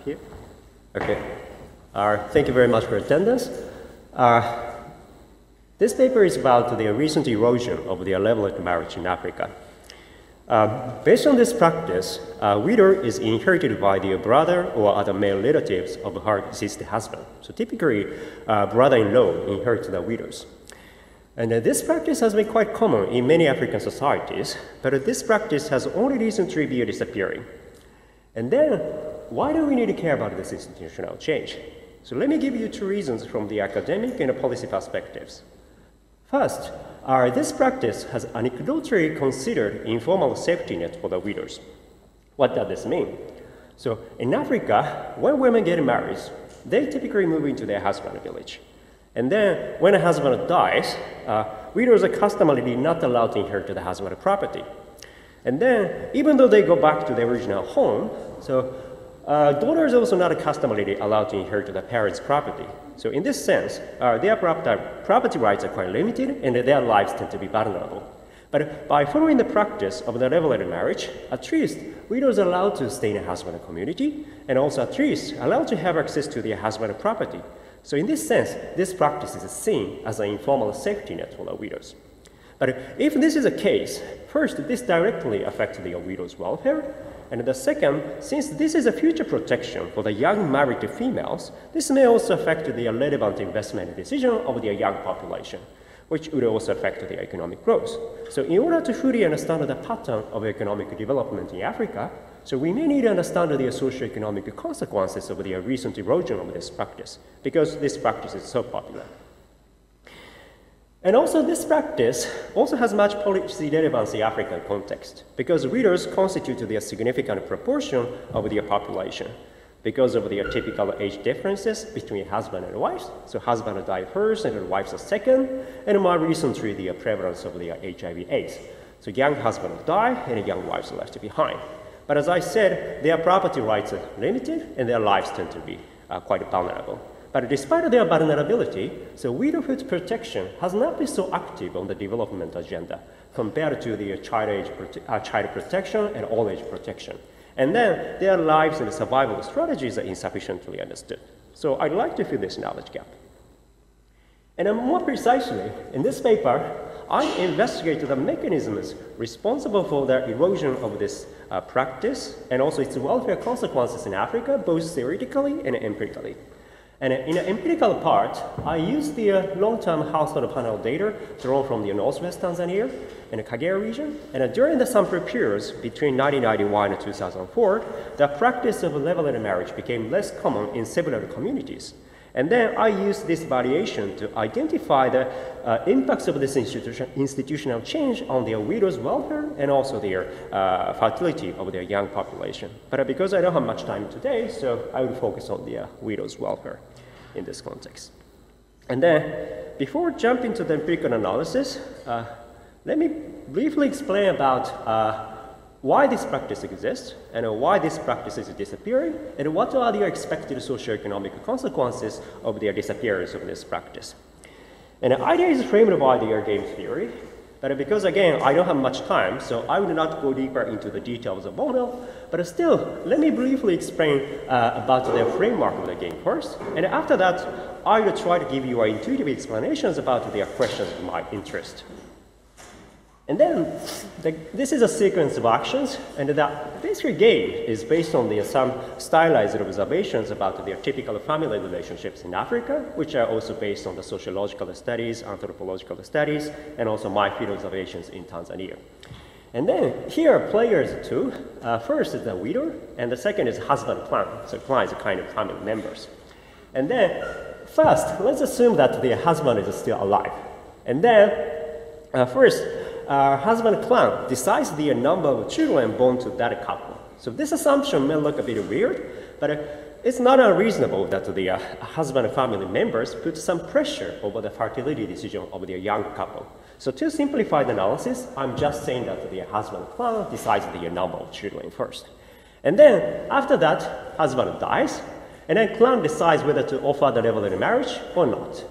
here? Okay. Thank you very much for attendance. This paper is about the recent erosion of the levirate marriage in Africa. Based on this practice, widow is inherited by the brother or other male relatives of her deceased husband. So typically, brother-in-law inherits the widows. And this practice has been quite common in many African societies, but this practice has only recently been disappearing. And then, why do we need to care about this institutional change? So let me give you two reasons from the academic and policy perspectives. First, this practice has anecdotally considered informal safety net for the widows. What does this mean? So in Africa, when women get married, they typically move into their husband's village. And then when a husband dies, widows are customarily not allowed to inherit the husband's property. And then, even though they go back to their original home, so daughters are also not customarily allowed to inherit the parents' property. So in this sense, their property rights are quite limited and their lives tend to be vulnerable. But by following the practice of the levirate marriage, at least widows are allowed to stay in a husband community and also at least allowed to have access to their husband's property. So in this sense, this practice is seen as an informal safety net for the widows. But if this is the case, first, this directly affects the widow's welfare. And the second, since this is a future protection for the young married females, this may also affect the relevant investment decision of the young population, which would also affect the economic growth. So in order to fully understand the pattern of economic development in Africa, so we may need to understand the socio-economic consequences of the recent erosion of this practice, because this practice is so popular. And also this practice also has much policy relevance in African context, because widows constitute a significant proportion of the population, because of the typical age differences between husband and wife. So husband died first and the wife second, and more recently the prevalence of the HIV/AIDS. So young husband died and young wives left behind. But as I said, their property rights are limited and their lives tend to be quite vulnerable. But despite their vulnerability, so widowhood protection has not been so active on the development agenda compared to the child protection and old age protection. And then their lives and survival strategies are insufficiently understood. So I'd like to fill this knowledge gap. And more precisely, in this paper, I investigated the mechanisms responsible for the erosion of this practice and also its welfare consequences in Africa, both theoretically and empirically. And in the empirical part, I used the long-term household panel data drawn from the northwest Tanzania and the Kagera region. And during the sample periods between 1991 and 2004, the practice of levirate marriage became less common in several communities. And then I used this variation to identify the impacts of this institutional change on their widows' welfare and also their fertility of their young population. But because I don't have much time today, so I will focus on the widows' welfare in this context. And then, before jumping to the empirical analysis, let me briefly explain about why this practice exists and why this practice is disappearing and what are the expected socioeconomic consequences of their disappearance of this practice. And the idea is framed by the game theory, but because again, I don't have much time, so I will not go deeper into the details of model, but still, let me briefly explain about the framework of the game first, and after that, I will try to give you intuitive explanations about their questions of my interest. And then, this is a sequence of actions, and the basic game is based on some stylized observations about their typical family relationships in Africa, which are also based on the sociological studies, anthropological studies, and also my field observations in Tanzania. And then, here are players two. First is the widow, and the second is husband clan. So clan is a kind of family members. And then, first, let's assume that the husband is still alive. And then, first, husband clan decides the number of children born to that couple. So this assumption may look a bit weird, but it's not unreasonable that the husband family members put some pressure over the fertility decision of their young couple. So to simplify the analysis, I'm just saying that the husband clan decides the number of children first. And then after that, husband dies, and then clan decides whether to offer the levirate marriage or not.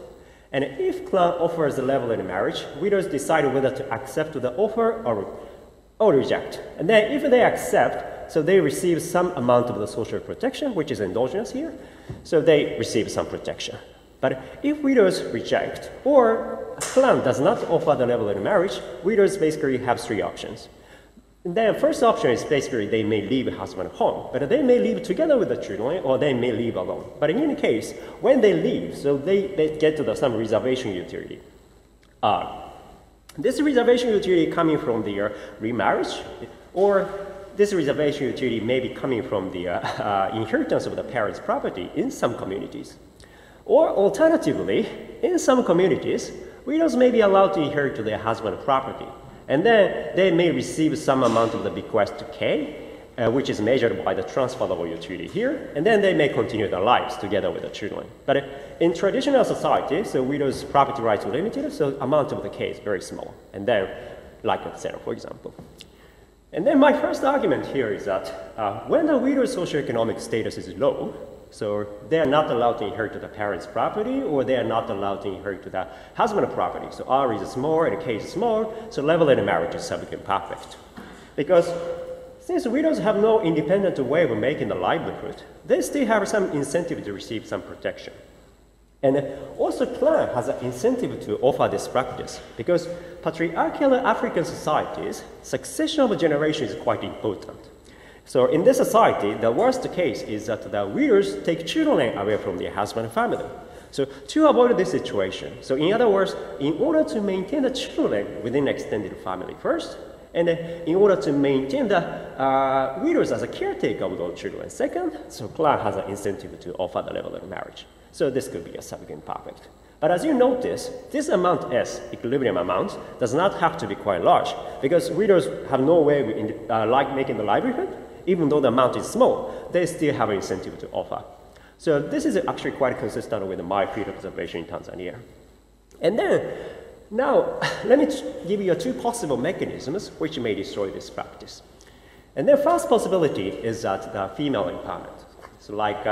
And if clan offers the levirate marriage, widows decide whether to accept the offer or reject. And then if they accept, so they receive some amount of the social protection, which is endogenous here. So they receive some protection. But if widows reject, or a clan does not offer the level of marriage, widows basically have three options. And then first option is basically they may leave husband home, but they may leave together with the children, or they may leave alone. But in any case, when they leave, so they get to some reservation utility. This reservation utility coming from the remarriage, or this reservation utility may be coming from the inheritance of the parents' property in some communities. Or alternatively, in some communities, widows may be allowed to inherit their husband's property. And then they may receive some amount of the bequest to K, which is measured by the transferable utility here, and then they may continue their lives together with the children. But in traditional society, so widows' property rights are limited, so amount of the K is very small, and then like a zero, for example. And then my first argument here is that when the widow's socioeconomic status is low, so they are not allowed to inherit the parents' property, or they are not allowed to inherit the husband's property. So R is small and K is small, so level in marriage is subject perfect. Because since widows have no independent way of making the livelihood, they still have some incentive to receive some protection. And also clan has an incentive to offer this practice, because patriarchal African societies, succession of generation is quite important. So in this society, the worst case is that the widows take children away from their husband and family. So to avoid this situation, so in other words, in order to maintain the children within extended family first, and in order to maintain the widows as a caretaker of those children second, so clan has an incentive to offer the level of marriage. So this could be a subject perfect. But as you notice, this amount S, equilibrium amount, does not have to be quite large, because widows have no way like making the livelihood. Even though the amount is small, they still have an incentive to offer. So this is actually quite consistent with my field observation in Tanzania. And then, now, let me give you two possible mechanisms which may destroy this practice. And the first possibility is that the female empowerment. So like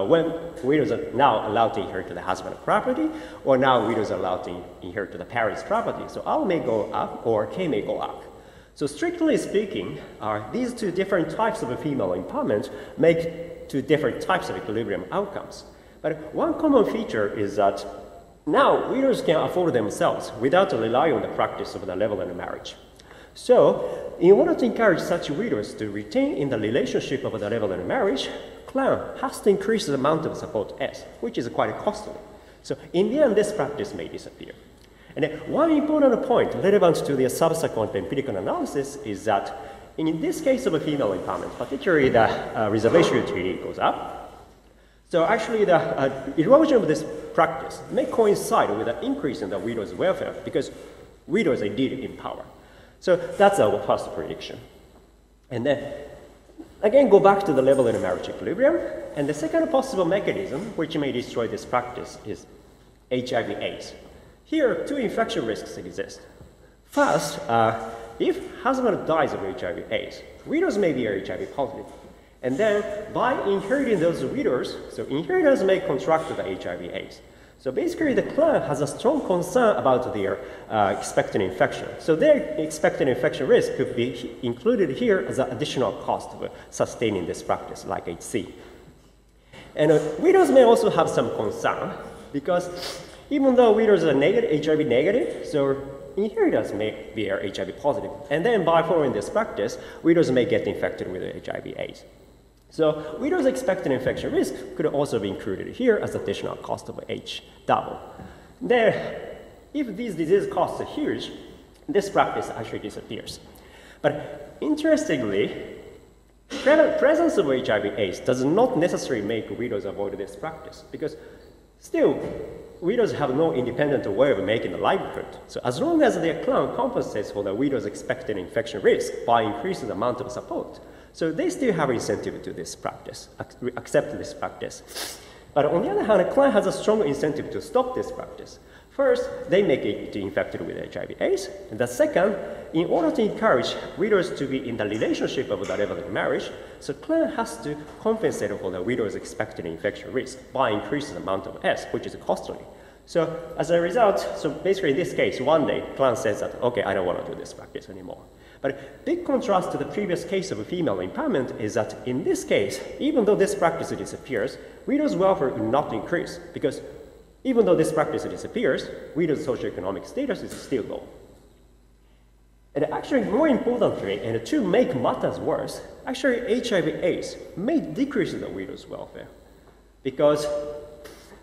when widows are now allowed to inherit the husband's property, or now widows are allowed to inherit the parents' property. So R may go up, or K may go up. So strictly speaking, these two different types of female empowerment make two different types of equilibrium outcomes. But one common feature is that now widows can afford themselves without relying on the practice of the level of marriage. So in order to encourage such widows to retain in the relationship of the level of marriage, clan has to increase the amount of support S, which is quite costly. So in the end, this practice may disappear. And one important point relevant to the subsequent empirical analysis is that in this case of a female empowerment, particularly the reservation utility goes up. So actually the erosion of this practice may coincide with an increase in the widow's welfare, because widows are indeed in power. So that's our first prediction. And then again go back to the level of marriage equilibrium. And the second possible mechanism which may destroy this practice is HIV/AIDS. Here, two infection risks exist. First, if husband dies of HIV/AIDS, widows may be HIV positive. And then, by inheriting those widows, so inheritors may contract the HIV/AIDS. So basically, the clan has a strong concern about their expected infection. So their expected infection risk could be included here as an additional cost of sustaining this practice, like HC. And widows may also have some concern, because even though widows are HIV negative, so inheritors may be HIV positive. And then by following this practice, widows may get infected with HIV/AIDS. So widows' expected infection risk could also be included here as additional cost of H double. Then, if these disease costs are huge, this practice actually disappears. But interestingly, presence of HIV/AIDS does not necessarily make widows avoid this practice, because still, widows have no independent way of making a livelihood. So as long as their clan compensates for the widow's expected infection risk by increasing the amount of support, so they still have incentive to this practice, accept this practice. But on the other hand, a clan has a strong incentive to stop this practice. First, they make it infected with HIV/AIDS. And the second, in order to encourage widows to be in the relationship of the level of marriage, so clan has to compensate for the widow's expected infection risk by increasing the amount of S, which is costly. So as a result, so basically in this case, one day, clan says that, okay, I don't want to do this practice anymore. But big contrast to the previous case of female empowerment is that in this case, even though this practice disappears, widows' welfare will not increase because even though this practice disappears, widows' socioeconomic status is still low. And actually, more importantly, and to make matters worse, actually HIV/AIDS may decrease the widow's welfare because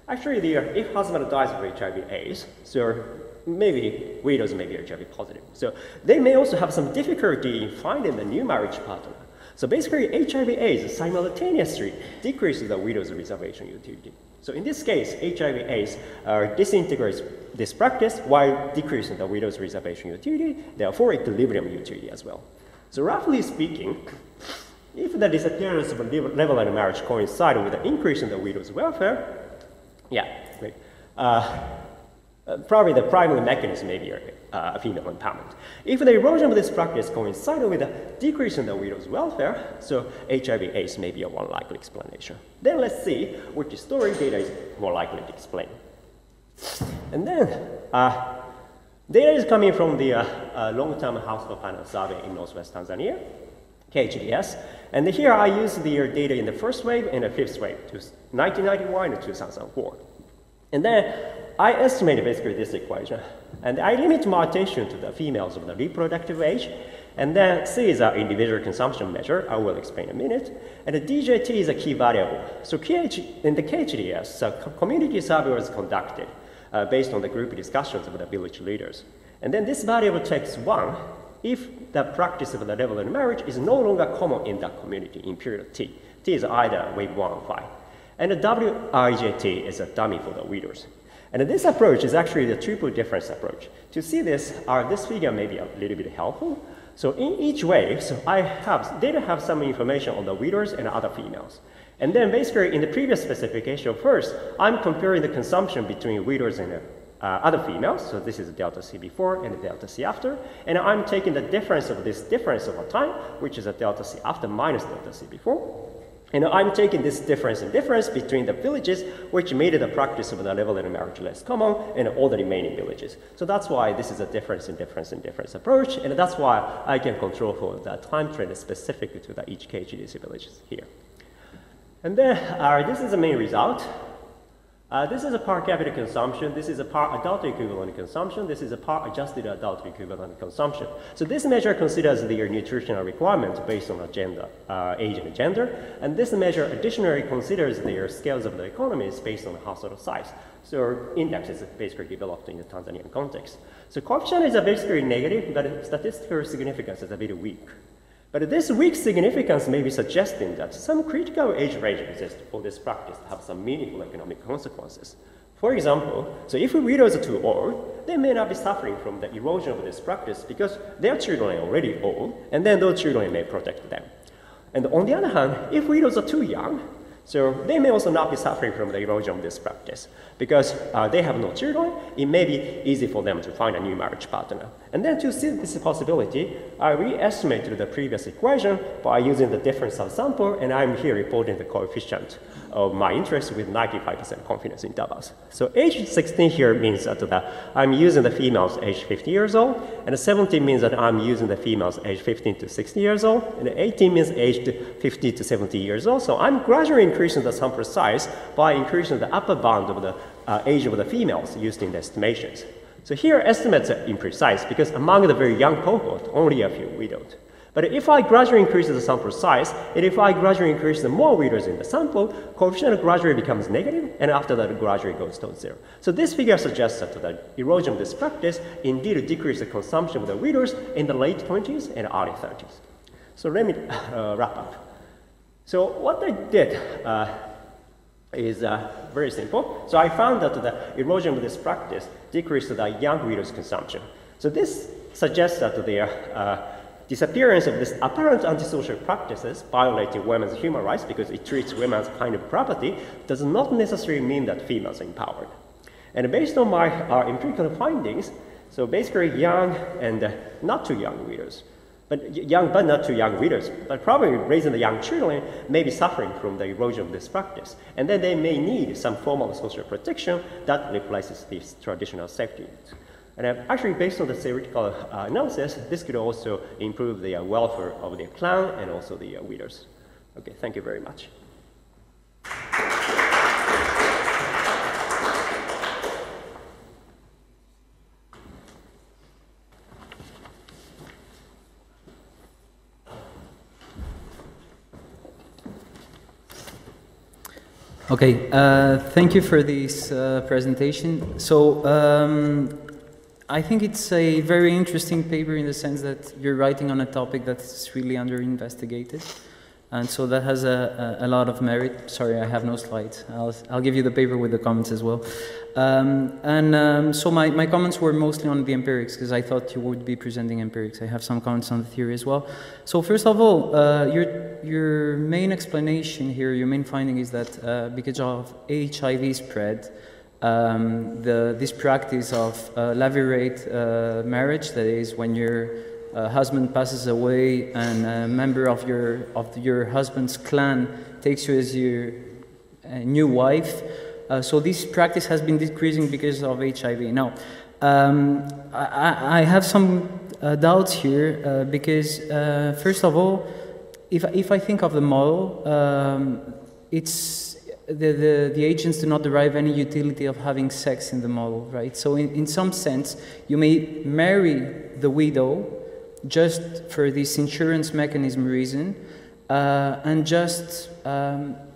actually, if husband dies of HIV/AIDS, so maybe widows may be HIV positive. So they may also have some difficulty in finding a new marriage partner. So basically, HIV/AIDS simultaneously decreases the widow's reservation utility. So in this case, HIV/AIDS disintegrates this practice while decreasing the widow's reservation utility, therefore equilibrium utility as well. So roughly speaking, if the disappearance of a level-end marriage coincides with the increase in the widow's welfare, great. Probably the primary mechanism may be female empowerment. If the erosion of this practice coincides with a decrease in the widow's welfare, so HIV/AIDS may be a one likely explanation. Then let's see which story data is more likely to explain. And then data is coming from the long-term household panel survey in Northwest Tanzania, KHDS. And here I use the data in the first wave and the fifth wave, 1991 and 2004. And then I estimate basically this equation. And I limit my attention to the females of the reproductive age. And then C is our individual consumption measure. I will explain in a minute. And the DJT is a key variable. So in the KHDS, community survey was conducted based on the group discussions of the village leaders. And then this variable takes 1 if the practice of the level of marriage is no longer common in that community in period T. T is either wave 1 or 5. And the WIJT is a dummy for the widows. And this approach is actually the triple difference approach. To see this, this figure may be a little bit helpful. So in each wave, so data have some information on the widows and other females. And then basically in the previous specification first, I'm comparing the consumption between widows and other females. So this is delta C before and delta C after. And I'm taking the difference of this difference over time, which is a delta C after minus delta C before. And I'm taking this difference between the villages, which made the practice of the level and marriage less common, and all the remaining villages. So that's why this is a difference approach, and that's why I can control for the time trend specific to the each KHDC villages here. And then this is the main result. This is a per capita consumption. This is a per adult equivalent consumption. This is a per adjusted adult equivalent consumption. So this measure considers their nutritional requirements based on gender, age and gender. And this measure additionally considers their scales of the economies based on household size. So index is basically developed in the Tanzanian context. So coefficient is basically negative, but statistical significance is a bit weak. But this weak significance may be suggesting that some critical age range exists for this practice to have some meaningful economic consequences. For example, so if widows are too old, they may not be suffering from the erosion of this practice because their children are already old, and then those children may protect them. And on the other hand, if widows are too young, so they may also not be suffering from the erosion of this practice because they have no children. It may be easy for them to find a new marriage partner. And then to see this possibility, I re-estimated the previous equation by using the difference of sample, and I'm here reporting the coefficient of my interest with 95% confidence intervals. So age 16 here means that I'm using the females age 50 years old, and 17 means that I'm using the females age 15 to 60 years old, and 18 means aged 50 to 70 years old. So I'm gradually increasing the sample size by increasing the upper bound of the age of the females used in the estimations. So here estimates are imprecise because among the very young cohort, only a few widowed. But if I gradually increase the sample size, and if I gradually increase the more widows in the sample, coefficient gradually becomes negative, and after that it gradually goes to 0. So this figure suggests that the erosion of this practice indeed decreases the consumption of the widows in the late 20s and early 30s. So let me wrap up. So what I did is very simple. So I found that the erosion of this practice decreased the young widows' consumption. So this suggests that the disappearance of this apparent antisocial practices violating women's human rights because it treats women as a kind of property does not necessarily mean that females are empowered. And based on my empirical findings, so basically young and not too young widows, but young but not too young widows, but probably raising the young children may be suffering from the erosion of this practice. And then they may need some form of social protection that replaces these traditional safety nets. And actually, based on the theoretical analysis, this could also improve the welfare of the clan and also the widows. Okay, thank you very much. Okay, thank you for this presentation. So I think it's a very interesting paper in the sense that you're writing on a topic that's really under-investigated. And so that has a lot of merit. Sorry, I have no slides. I'll give you the paper with the comments as well. So my comments were mostly on the empirics, because I thought you would be presenting empirics. I have some comments on the theory as well. So first of all, your main explanation here, your main finding is that because of HIV spread, this practice of Levirate marriage, that is when your husband passes away and a member of your husband's clan takes you as your new wife. So this practice has been decreasing because of HIV. Now, I have some doubts here because, first of all, if I think of the model, it's the agents do not derive any utility of having sex in the model, right? So in some sense, you may marry the widow just for this insurance mechanism reason, and just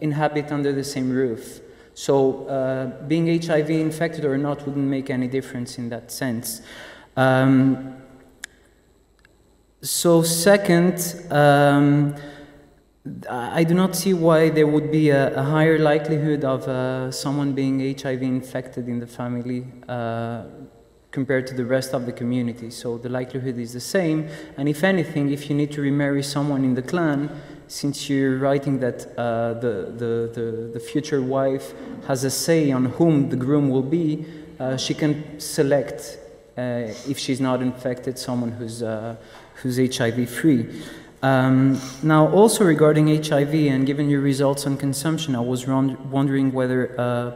inhabit under the same roof. So being HIV infected or not wouldn't make any difference in that sense. So second, I do not see why there would be a higher likelihood of someone being HIV infected in the family compared to the rest of the community. So the likelihood is the same, and if anything, if you need to remarry someone in the clan, since you're writing that the future wife has a say on whom the groom will be, she can select, if she's not infected, someone who's HIV-free. Now, also regarding HIV, and given your results on consumption, I was wondering whether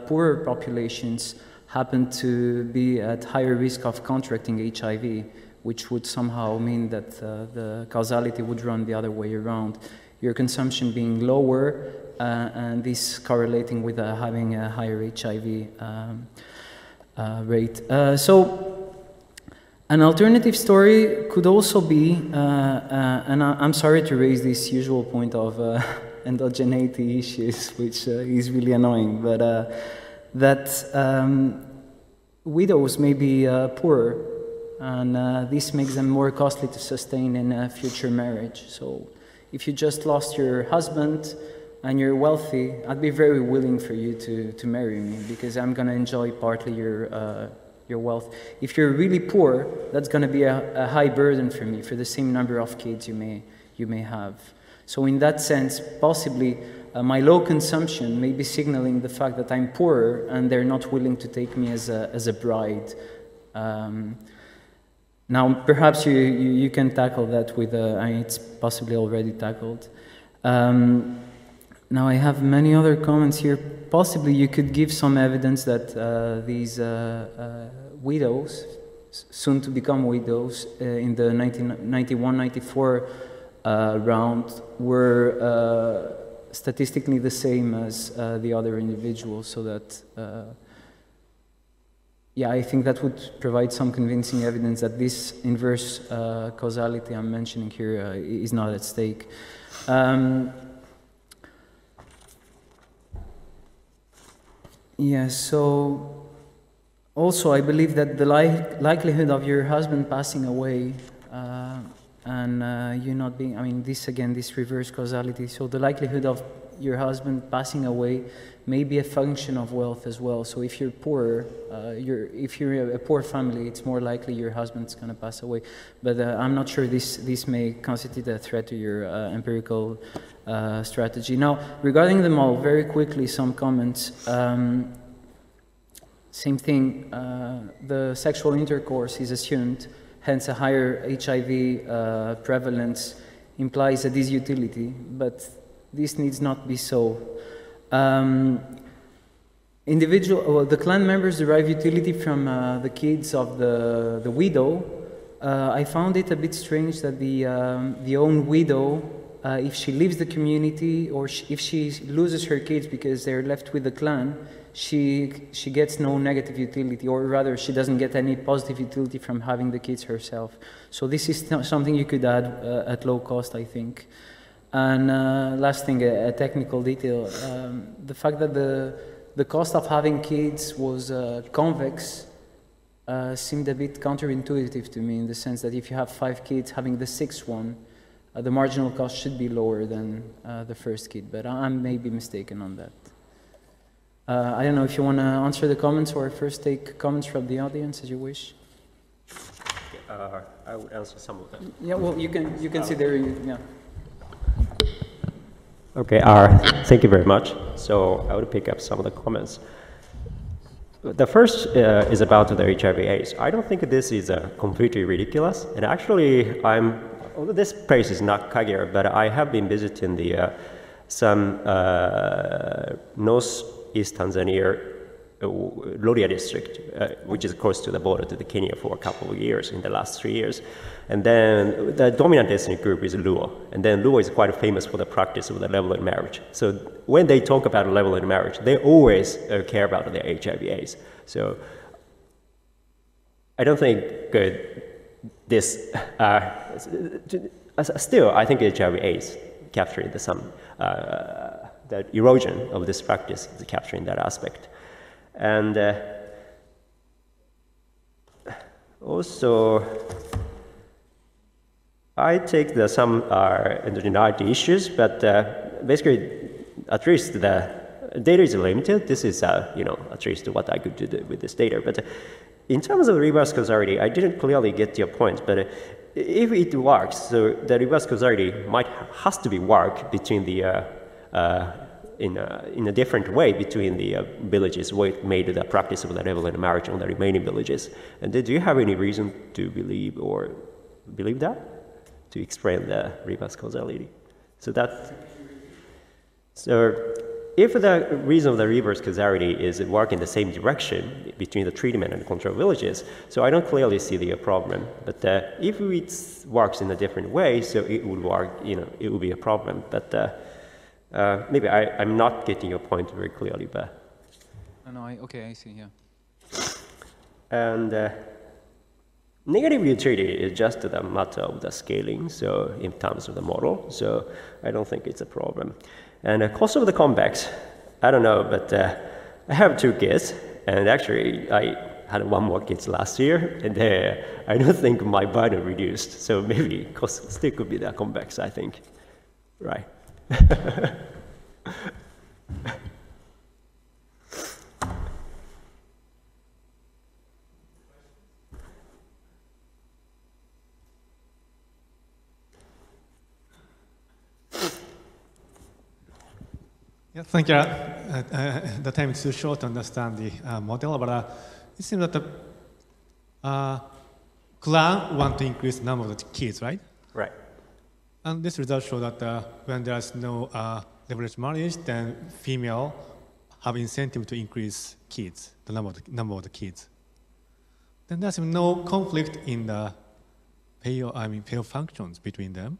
poorer populations happen to be at higher risk of contracting HIV, which would somehow mean that the causality would run the other way around. Your consumption being lower, and this correlating with having a higher HIV rate. So an alternative story could also be, and I'm sorry to raise this usual point of endogeneity issues, which is really annoying, but that widows may be poorer, and this makes them more costly to sustain in a future marriage. So if you just lost your husband and you're wealthy, I'd be very willing for you to marry me, because I'm going to enjoy partly your wealth. If you're really poor, that's going to be a high burden for me for the same number of kids you may have. So in that sense, possibly my low consumption may be signaling the fact that I'm poorer and they're not willing to take me as a bride. Now, perhaps you can tackle that with, it's possibly already tackled. Now, I have many other comments here. Possibly you could give some evidence that these widows, soon to become widows, in the 1991-94 round were statistically the same as the other individuals, so that yeah, I think that would provide some convincing evidence that this inverse causality I'm mentioning here is not at stake. Yeah, so also I believe that the likelihood of your husband passing away and you not being, I mean, this reverse causality, so the likelihood of your husband passing away may be a function of wealth as well. So if you're poorer, if you're a poor family, it's more likely your husband's going to pass away. But I'm not sure this may constitute a threat to your empirical strategy. Now, regarding the model, very quickly, some comments. Same thing, the sexual intercourse is assumed, hence a higher HIV prevalence implies a disutility, but this needs not be so. Well, the clan members derive utility from the kids of the widow. I found it a bit strange that the own widow, if she leaves the community or if she loses her kids because they're left with the clan, she gets no negative utility, or rather she doesn't get any positive utility from having the kids herself. So this is something you could add at low cost, I think. And last thing, a technical detail, the fact that the cost of having kids was convex seemed a bit counterintuitive to me, in the sense that if you have 5 kids, having the 6th one, the marginal cost should be lower than the first kid, but I may be mistaken on that. I don't know if you want to answer the comments or first take comments from the audience, as you wish. I would answer some of them. Yeah, well, you can see there. Yeah. Okay, thank you very much. So I would pick up some of the comments. The first is about the HIV/AIDS. I don't think this is completely ridiculous. And actually, although this place is not Kagera, but I have been visiting some northeast Tanzania Rorya district, which is close to the border to the Kenya, for a couple of years in the last 3 years. And then the dominant ethnic group is Luo. And then Luo is quite famous for the practice of the level in marriage. So when they talk about level in marriage, they always care about their HIV/AIDS. So I don't think this, still I think HIV/AIDS capturing the erosion of this practice is capturing that aspect. And also, I take some endogeneity issues, but basically, at least the data is limited. This is, at least what I could do with this data. But in terms of reverse causality, I didn't clearly get your point. But if it works, so the reverse causality has to be work between the in a different way between the villages where it made the practice of the level in marriage on the remaining villages. And do you have any reason to believe that? To explain the reverse causality? So if the reason of the reverse causality is it work in the same direction between the treatment and control villages, so I don't clearly see the problem. But if it works in a different way, so it would work, it would be a problem. But maybe I'm not getting your point very clearly, but... No, okay, I see, yeah. And negative utility is just the matter of the scaling, so in terms of the model, so I don't think it's a problem. And the cost of the convex, I don't know, but I have 2 kids, and actually I had 1 more kid last year, and I don't think my burden reduced, so maybe cost still could be the convex, I think, right? Yeah, thank you. The time is too short to understand the model, but it seems that the clan want to increase the number of the kids, right? Right. And this result shows that when there is no leveraged marriage, then female have incentive to increase kids, the number of the kids. Then there's no conflict in the pair functions between them.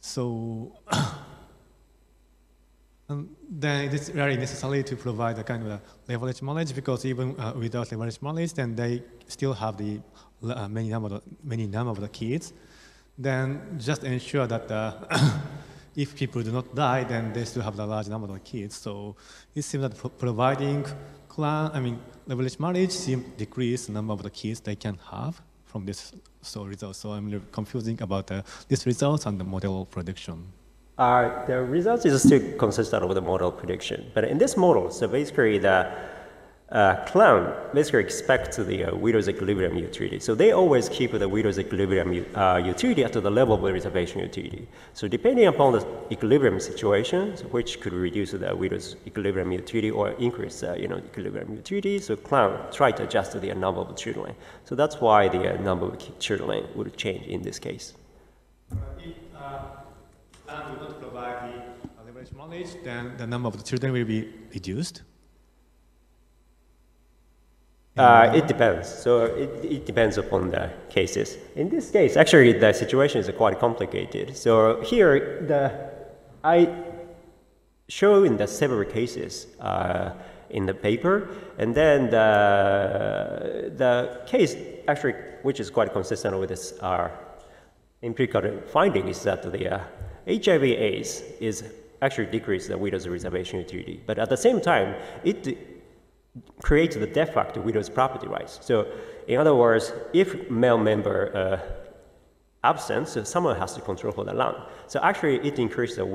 So then it is very necessary to provide a kind of leverage knowledge, because even without leverage knowledge, then they still have the many number of the kids. Then just ensure that if people do not die, then they still have the large number of kids. So it seems that providing leverage marriage seems to decrease the number of the kids they can have from this result. So I'm really confusing about this result and the model prediction. The results is still consistent with the model prediction, but in this model, so basically the clan basically expects the widow's equilibrium utility. So they always keep the widow's equilibrium utility at the level of the reservation utility. So depending upon the equilibrium situation, which could reduce the widow's equilibrium utility or increase equilibrium utility, so clan try to adjust the number of children. So that's why the number of children would change in this case. If clan will not provide the leverage knowledge, then the number of the children will be reduced. It depends. So it depends upon the cases. In this case, actually, the situation is quite complicated. So here, I show in the several cases in the paper, and then the case actually, which is quite consistent with this empirical finding, is that the HIV/AIDS is actually decrease the widow's reservation utility, but at the same time, it creates the de facto widow's property rights. So, in other words, if male member absent, so someone has to control for the land. So actually, it increases the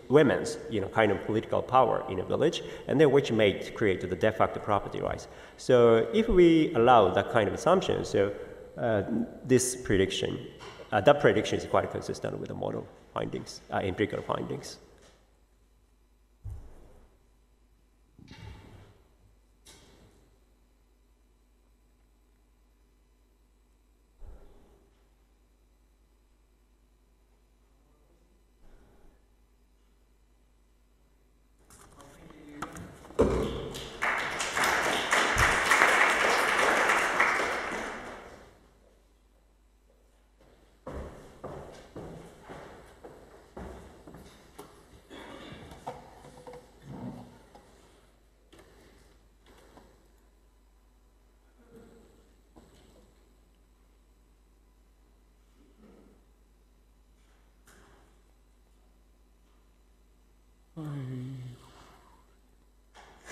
women's, kind of political power in a village, and then which may create the de facto property rights. So if we allow that kind of assumption, so this prediction, that prediction is quite consistent with the model findings, empirical findings.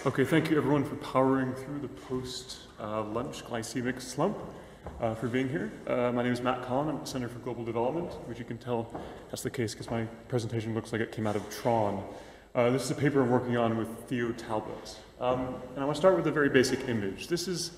Okay, thank you everyone for powering through the post-lunch glycemic slump, for being here. My name is Matt Collin. I'm at the Center for Global Development, which you can tell that's the case because my presentation looks like it came out of Tron. This is a paper I'm working on with Theo Talbot. And I want to start with a very basic image. This is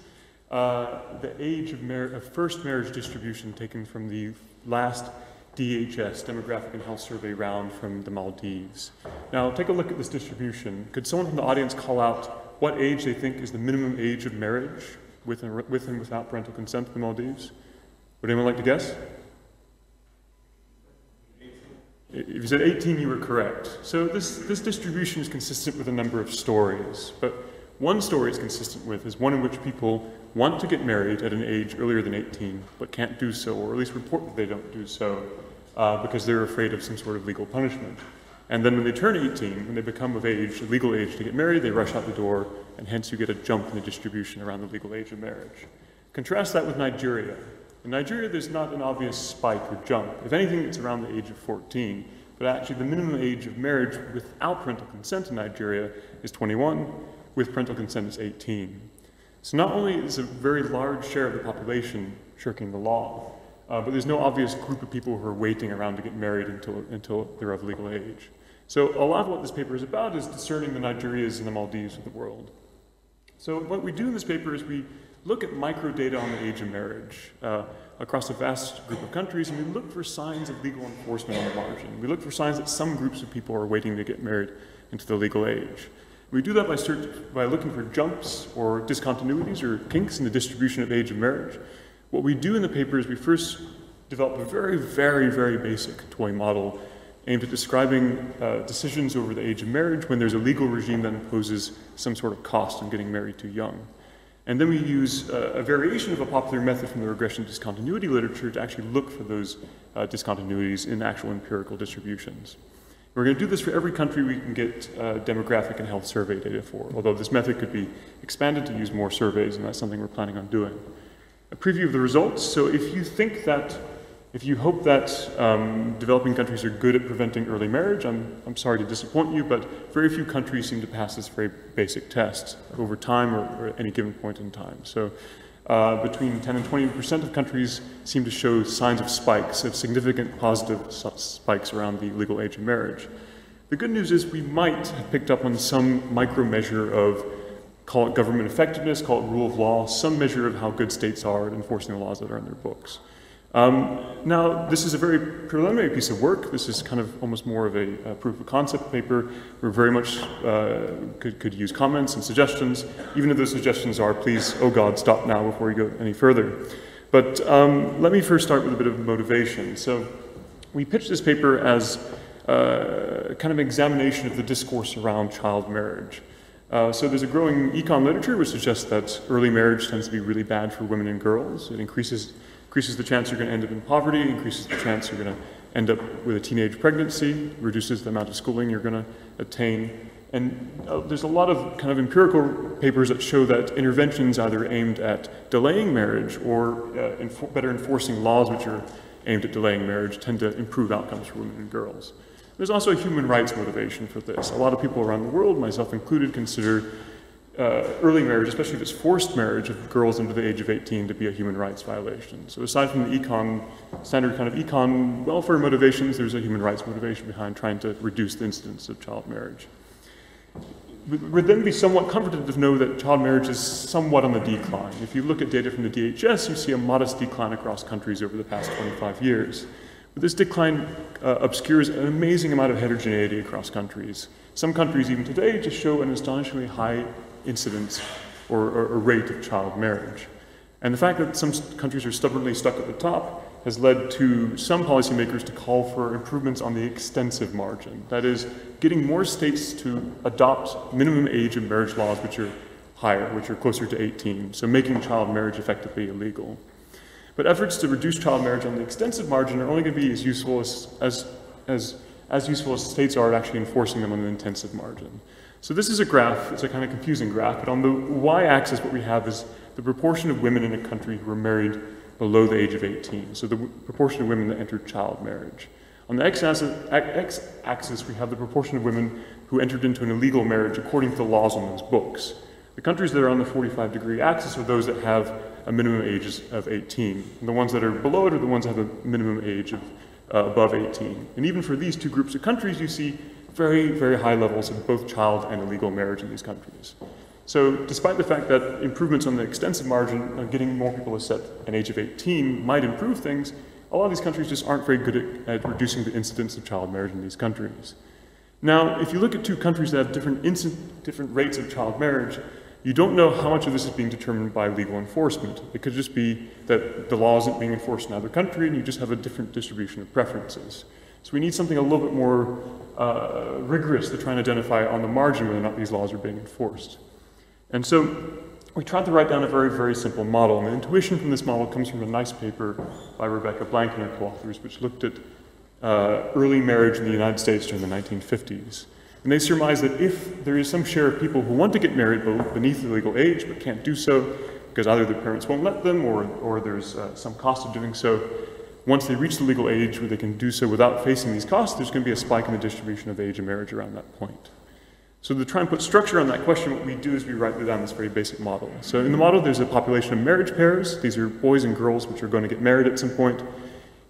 the age of first marriage distribution taken from the last DHS, Demographic and Health Survey round from the Maldives. Now, take a look at this distribution. Could someone from the audience call out what age they think is the minimum age of marriage with and without parental consent in the Maldives? Would anyone like to guess? 18. If you said 18, you were correct. So this distribution is consistent with a number of stories, but one story it's consistent with is one in which people want to get married at an age earlier than 18, but can't do so, or at least report that they don't do so, because they're afraid of some sort of legal punishment. And then when they turn 18, when they become of age, legal age to get married, they rush out the door, and hence you get a jump in the distribution around the legal age of marriage. Contrast that with Nigeria. In Nigeria, there's not an obvious spike or jump. If anything, it's around the age of 14. But actually, the minimum age of marriage without parental consent in Nigeria is 21. With parental consent, it's 18. So not only is a very large share of the population shirking the law, but there's no obvious group of people who are waiting around to get married until they're of legal age. So a lot of what this paper is about is discerning the Nigerias and the Maldives of the world. So what we do in this paper is we look at micro-data on the age of marriage across a vast group of countries, and we look for signs of legal enforcement on the margin. We look for signs that some groups of people are waiting to get married into the legal age. We do that by looking for jumps or discontinuities or kinks in the distribution of age of marriage. What we do in the paper is we first develop a very, very, very basic toy model aimed at describing decisions over the age of marriage when there's a legal regime that imposes some sort of cost on getting married too young. And then we use a variation of a popular method from the regression discontinuity literature to actually look for those discontinuities in actual empirical distributions. We're going to do this for every country we can get demographic and health survey data for, although this method could be expanded to use more surveys, and that's something we're planning on doing. A preview of the results. So if you hope that developing countries are good at preventing early marriage, I'm sorry to disappoint you, but very few countries seem to pass this very basic test over time or at any given point in time. So between 10 and 20% of countries seem to show signs of spikes, of significant positive spikes around the legal age of marriage. The good news is we might have picked up on some micro measure of, call it government effectiveness, call it rule of law, some measure of how good states are at enforcing the laws that are in their books. Now, this is a very preliminary piece of work. This is kind of almost more of a proof of concept paper. We're very much could use comments and suggestions, even if those suggestions are, please, oh God, stop now before you go any further. But let me first start with a bit of motivation. So we pitched this paper as kind of an examination of the discourse around child marriage. So there's a growing econ literature which suggests that early marriage tends to be really bad for women and girls. It increases the chance you're going to end up in poverty, increases the chance you're going to end up with a teenage pregnancy, reduces the amount of schooling you're going to attain. And there's a lot of kind of empirical papers that show that interventions either aimed at delaying marriage or better enforcing laws which are aimed at delaying marriage tend to improve outcomes for women and girls. There's also a human rights motivation for this. A lot of people around the world, myself included, consider early marriage, especially if it's forced marriage of girls under the age of 18, to be a human rights violation. So aside from the standard kind of econ welfare motivations, there's a human rights motivation behind trying to reduce the incidence of child marriage. We'd then be somewhat comforted to know that child marriage is somewhat on the decline. If you look at data from the DHS, you see a modest decline across countries over the past 25 years. But this decline obscures an amazing amount of heterogeneity across countries. Some countries, even today, just show an astonishingly high incidence or rate of child marriage. And the fact that some countries are stubbornly stuck at the top has led to some policymakers to call for improvements on the extensive margin. That is, getting more states to adopt minimum age of marriage laws which are higher, which are closer to 18, so making child marriage effectively illegal. But efforts to reduce child marriage on the extensive margin are only going to be as useful as useful as states are at actually enforcing them on the intensive margin. So this is a graph, it's a kind of confusing graph, but on the y-axis what we have is the proportion of women in a country who are married below the age of 18, so the proportion of women that entered child marriage. On the x-axis we have the proportion of women who entered into an illegal marriage according to the laws on those books. The countries that are on the 45-degree axis are those that have a minimum age of 18. And the ones that are below it are the ones that have a minimum age of above 18. And even for these two groups of countries, you see very, very high levels of both child and illegal marriage in these countries. So despite the fact that improvements on the extensive margin, getting more people to set an age of 18 might improve things, a lot of these countries just aren't very good at reducing the incidence of child marriage in these countries. Now, if you look at two countries that have different rates of child marriage, you don't know how much of this is being determined by legal enforcement. It could just be that the law isn't being enforced in either country and you just have a different distribution of preferences. So we need something a little bit more rigorous to try and identify on the margin whether or not these laws are being enforced. And so we tried to write down a very, very simple model. And the intuition from this model comes from a nice paper by Rebecca Blank and her co-authors, which looked at early marriage in the United States during the 1950s. And they surmise that if there is some share of people who want to get married beneath the legal age but can't do so because either their parents won't let them or there's some cost of doing so, once they reach the legal age where they can do so without facing these costs, there's going to be a spike in the distribution of the age of marriage around that point. So to try and put structure on that question, what we do is we write down this very basic model. So in the model, there's a population of marriage pairs. These are boys and girls which are going to get married at some point.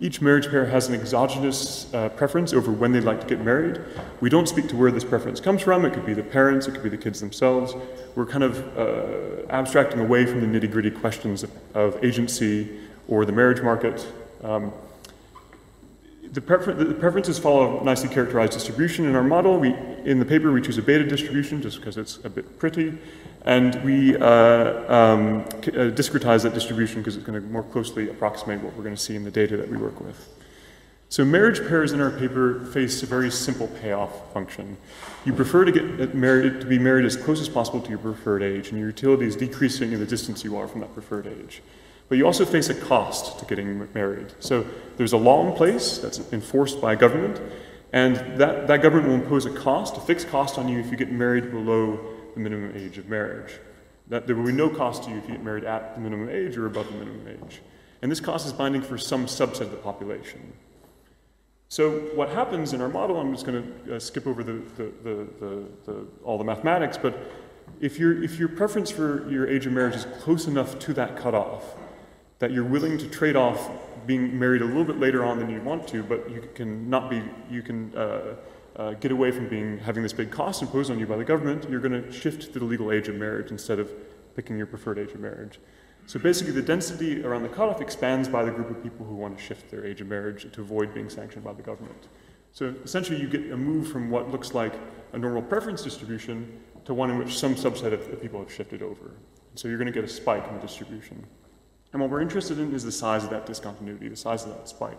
Each marriage pair has an exogenous preference over when they'd like to get married. We don't speak to where this preference comes from. It could be the parents, it could be the kids themselves. We're kind of abstracting away from the nitty-gritty questions of agency or the marriage market. The preferences follow a nicely characterized distribution. In our model, in the paper, we choose a beta distribution just because it's a bit pretty. And we discretize that distribution because it's going to more closely approximate what we're going to see in the data that we work with. So marriage pairs in our paper face a very simple payoff function. You prefer to get married, to be married as close as possible to your preferred age, and your utility is decreasing in the distance you are from that preferred age. But you also face a cost to getting married. So there's a law in place that's enforced by a government, and that government will impose a cost, a fixed cost on you if you get married below the minimum age of marriage. There will be no cost to you if you get married at the minimum age or above the minimum age. And this cost is binding for some subset of the population. So what happens in our model, I'm just going to skip over all the mathematics, but if your preference for your age of marriage is close enough to that cutoff, that you're willing to trade off being married a little bit later on than you want to, but you can get away from having this big cost imposed on you by the government, you're going to shift to the legal age of marriage instead of picking your preferred age of marriage. So basically the density around the cutoff expands by the group of people who want to shift their age of marriage to avoid being sanctioned by the government. So essentially you get a move from what looks like a normal preference distribution to one in which some subset of people have shifted over. So you're going to get a spike in the distribution. And what we're interested in is the size of that discontinuity, the size of that spike.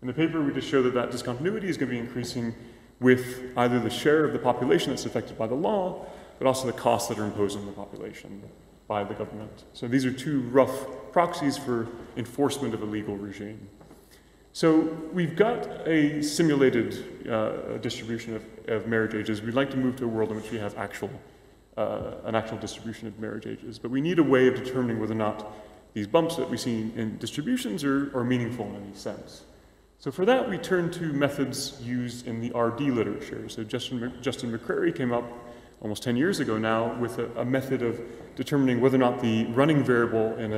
In the paper, we just show that discontinuity is going to be increasing with either the share of the population that's affected by the law but also the costs that are imposed on the population by the government. So these are two rough proxies for enforcement of a legal regime. So we've got a simulated distribution of marriage ages. We'd like to move to a world in which we have an actual distribution of marriage ages, but we need a way of determining whether or not these bumps that we see in distributions are meaningful in any sense. So for that, we turn to methods used in the RD literature. So Justin McCreary came up almost 10 years ago now with a method of determining whether or not the running variable in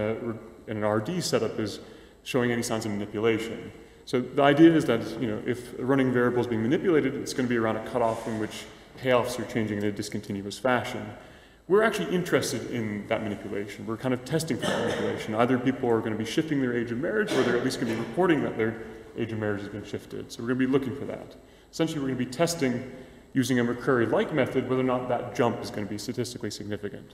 an RD setup is showing any signs of manipulation. So the idea is that if a running variable is being manipulated, it's going to be around a cutoff in which payoffs are changing in a discontinuous fashion. We're actually interested in that manipulation. We're kind of testing for that manipulation. Either people are going to be shifting their age of marriage, or they're at least going to be reporting that their age of marriage has been shifted. So we're going to be looking for that. Essentially, we're going to be testing, using a McCreary-like method, whether or not that jump is going to be statistically significant.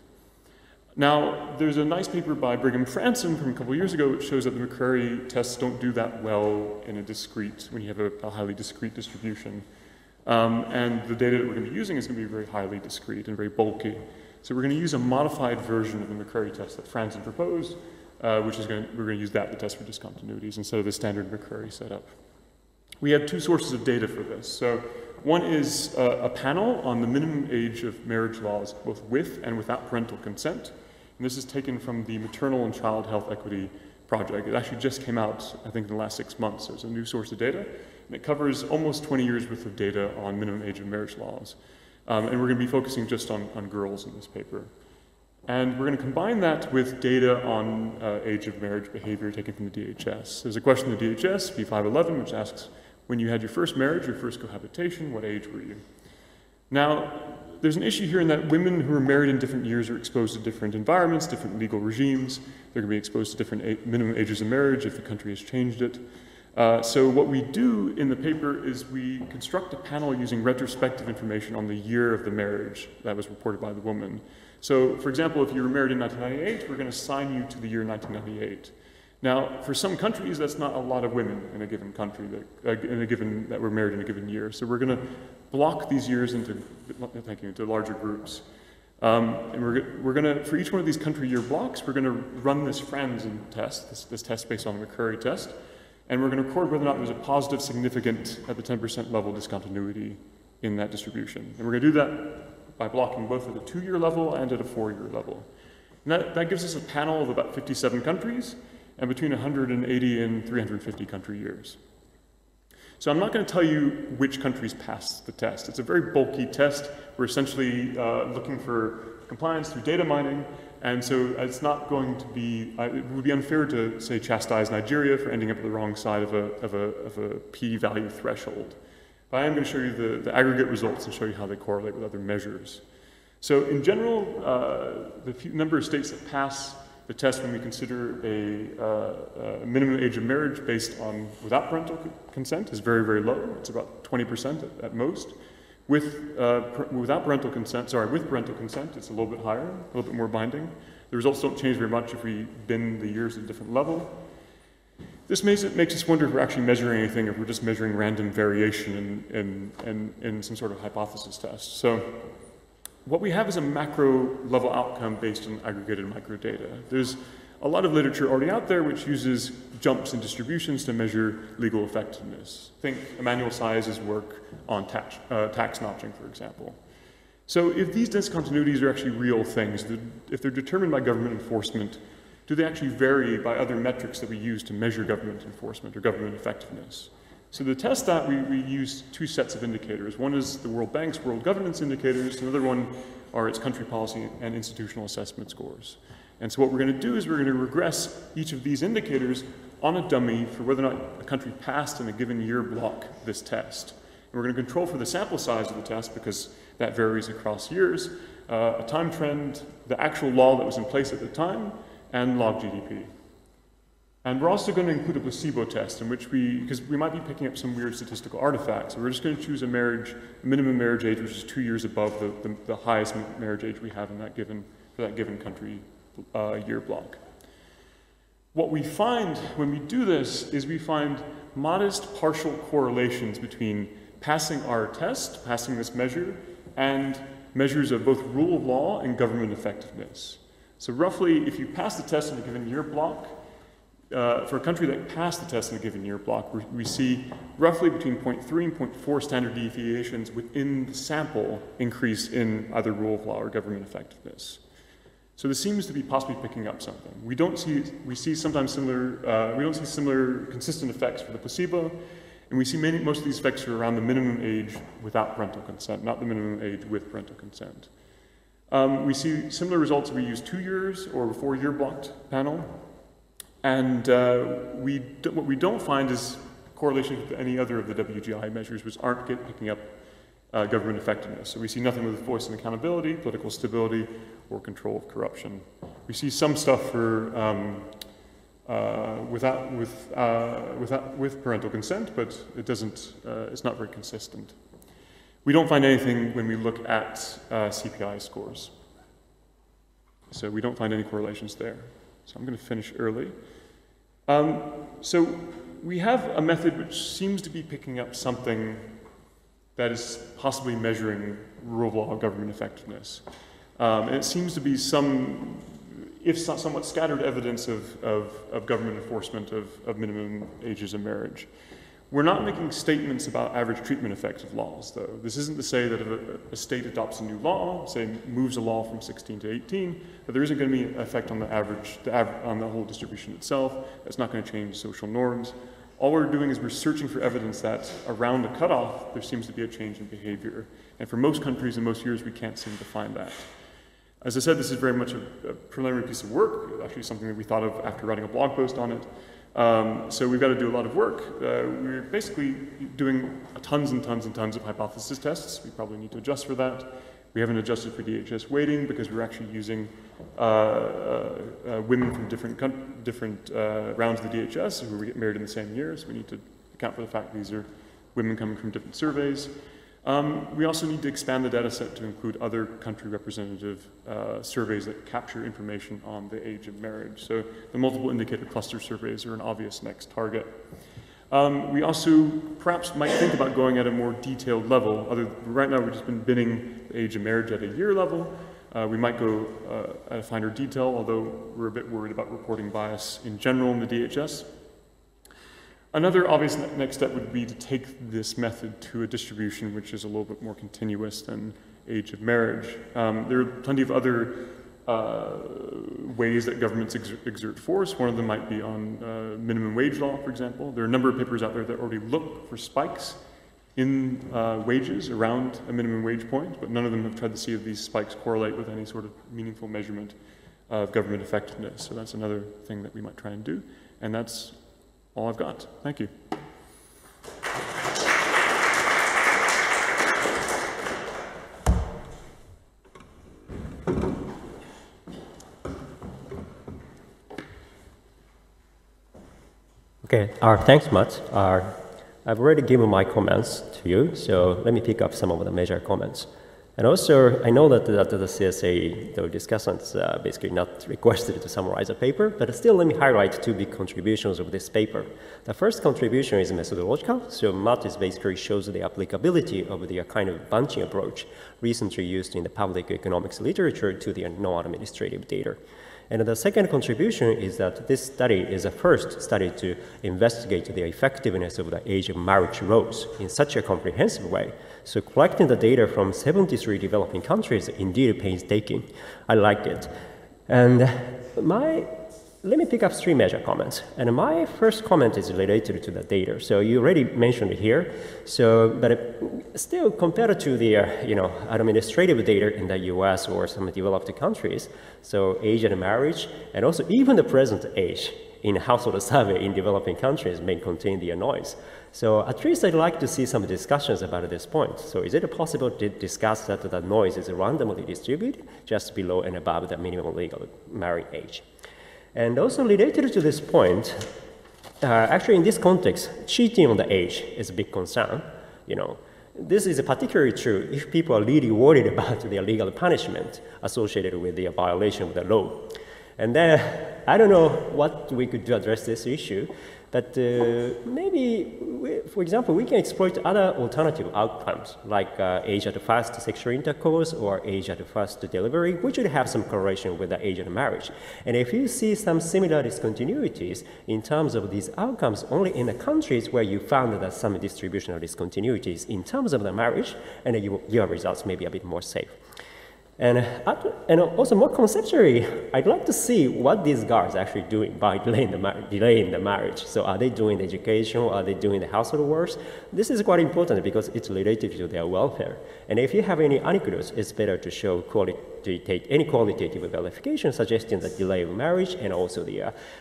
Now, there's a nice paper by Brigham Franson from a couple years ago which shows that the McCreary tests don't do that well in a discrete, when you have a highly discrete distribution. And the data that we're going to be using is going to be very highly discrete and very bulky. So we're going to use a modified version of the McCreary test that Franson proposed, which is we're going to use that to test for discontinuities instead of the standard McCreary setup. We have two sources of data for this. So one is a panel on the minimum age of marriage laws, both with and without parental consent. And this is taken from the Maternal and Child Health Equity Project. It actually just came out, I think, in the last 6 months. So it's a new source of data. And it covers almost 20 years worth of data on minimum age of marriage laws. And we're going to be focusing just on girls in this paper. And we're going to combine that with data on age of marriage behavior taken from the DHS. There's a question in the DHS, V511, which asks, when you had your first marriage, your first cohabitation, what age were you? Now, there's an issue here in that women who are married in different years are exposed to different environments, different legal regimes. They're going to be exposed to different minimum ages of marriage if the country has changed it. So what we do in the paper is we construct a panel using retrospective information on the year of the marriage that was reported by the woman. So, for example, if you were married in 1998, we're going to assign you to the year 1998. Now, for some countries, that's not a lot of women in a given country that were married in a given year. So we're going to block these years into larger groups. And we're going to, for each one of these country year blocks, we're going to run this Franson test, this test based on the McCreary test. And we're going to record whether or not there's a positive significant at the 10% level discontinuity in that distribution. And we're going to do that by blocking both at a 2-year level and at a 4-year level. And that gives us a panel of about 57 countries and between 180 and 350 country years. So I'm not going to tell you which countries passed the test. It's a very bulky test. We're essentially looking for compliance through data mining. And so it's not going to be, it would be unfair to, say, chastise Nigeria for ending up at the wrong side of a p-value threshold. But I am going to show you the aggregate results and show you how they correlate with other measures. So in general, the number of states that pass the test when we consider a minimum age of marriage based on without parental consent is very, very low. It's about 20% at most. Without parental consent, with parental consent, it's a little bit higher, a little bit more binding. The results don't change very much if we bin the years at a different level. This makes us wonder if we're actually measuring anything, or if we're just measuring random variation in some sort of hypothesis test. So what we have is a macro level outcome based on aggregated microdata. There's a lot of literature already out there which uses jumps in distributions to measure legal effectiveness. Think Emmanuel Saez's work on tax notching, for example. So if these discontinuities are actually real things, if they're determined by government enforcement, do they actually vary by other metrics that we use to measure government enforcement or government effectiveness? So to test that, we use 2 sets of indicators. One is the World Bank's World Governance Indicators. Another one are its country policy and institutional assessment scores. And so what we're going to do is we're going to regress each of these indicators on a dummy for whether or not a country passed in a given year block this test. And we're going to control for the sample size of the test because that varies across years, a time trend, the actual law that was in place at the time, and log GDP. And we're also going to include a placebo test in which because we might be picking up some weird statistical artifacts. So we're just going to choose a minimum marriage age which is 2 years above the highest marriage age we have in for that given country year block. What we find when we do this is we find modest partial correlations between passing our test, passing this measure, and measures of both rule of law and government effectiveness. So roughly, if you pass the test in a given year block, for a country that passed the test in a given year block, we see roughly between 0.3 and 0.4 standard deviations within the sample increase in either rule of law or government effectiveness. So this seems to be possibly picking up something. We see sometimes similar, we don't see similar consistent effects for the placebo, and we see most of these effects are around the minimum age without parental consent, not the minimum age with parental consent. We see similar results if we use 2 years or a 4-year blocked panel. And what we don't find is correlation with any other of the WGI measures, which aren't picking up government effectiveness. So we see nothing with voice and accountability, political stability, or control of corruption. We see some stuff for with parental consent, but it doesn't. It's not very consistent. We don't find anything when we look at CPI scores. So we don't find any correlations there. So I'm going to finish early. So we have a method which seems to be picking up something that is possibly measuring rule of law government effectiveness. And it seems to be some, if somewhat scattered evidence of government enforcement of minimum ages of marriage. We're not making statements about average treatment effects of laws, though. This isn't to say that if a state adopts a new law, say moves a law from 16 to 18, that there isn't going to be an effect on the average, on the whole distribution itself. That's not going to change social norms. All we're doing is we're searching for evidence that around a cutoff, there seems to be a change in behavior. And for most countries and most years, we can't seem to find that. As I said, this is very much a preliminary piece of work, actually something that we thought of after writing a blog post on it. So we've got to do a lot of work. We're basically doing tons and tons and tons of hypothesis tests. We probably need to adjust for that. We haven't adjusted for DHS weighting because we're actually using women from different rounds of the DHS who get married in the same year. So we need to account for the fact these are women coming from different surveys. We also need to expand the data set to include other country representative surveys that capture information on the age of marriage. So the multiple indicator cluster surveys are an obvious next target. We also perhaps might think about going at a more detailed level. Right now we've just been binning the age of marriage at a year level. We might go at a finer detail, although we're a bit worried about reporting bias in general in the DHS. Another obvious next step would be to take this method to a distribution which is a little bit more continuous than age of marriage. There are plenty of other ways that governments exert force. One of them might be on minimum wage law, for example. There are a number of papers out there that already look for spikes in wages around a minimum wage point, but none of them have tried to see if these spikes correlate with any sort of meaningful measurement of government effectiveness. So that's another thing that we might try and do. And that's all I've got. Thank you. Okay, thanks much. I've already given my comments to you, so let me pick up some of the major comments. And also, I know that the CSA, the discussants, basically not requested to summarize the paper, but still let me highlight two big contributions of this paper. The first contribution is methodological, so Matt basically shows the applicability of the kind of bunching approach recently used in the public economics literature to the non-administrative data. And the second contribution is that this study is the first study to investigate the effectiveness of the age of marriage laws in such a comprehensive way. So collecting the data from 73 developing countries is indeed painstaking. I like it. And let me pick up three major comments. And my first comment is related to the data. So you already mentioned it here. So, but still compared to the administrative data in the US or some developed countries, so age and marriage, and also even the present age in household survey in developing countries may contain the noise. So at least I'd like to see some discussions about this point. So is it possible to discuss that the noise is randomly distributed just below and above the minimum legal marriage age? And also related to this point, actually in this context, cheating on the age is a big concern. This is particularly true if people are really worried about the legal punishment associated with the violation of the law. And then, I don't know what we could do to address this issue, but maybe, for example, we can exploit other alternative outcomes, like age at first sexual intercourse or age at first delivery, which would have some correlation with the age of marriage. And if you see some similar discontinuities in terms of these outcomes only in the countries where you found that some distributional discontinuities in terms of the marriage, and your results may be a bit more safe. And also more conceptually, I'd like to see what these guards are actually doing by delaying the marriage. So are they doing the education? Are they doing the household works? This is quite important because it's related to their welfare. And if you have any anecdotes, it's better to show any qualitative verification suggesting the delay of marriage and also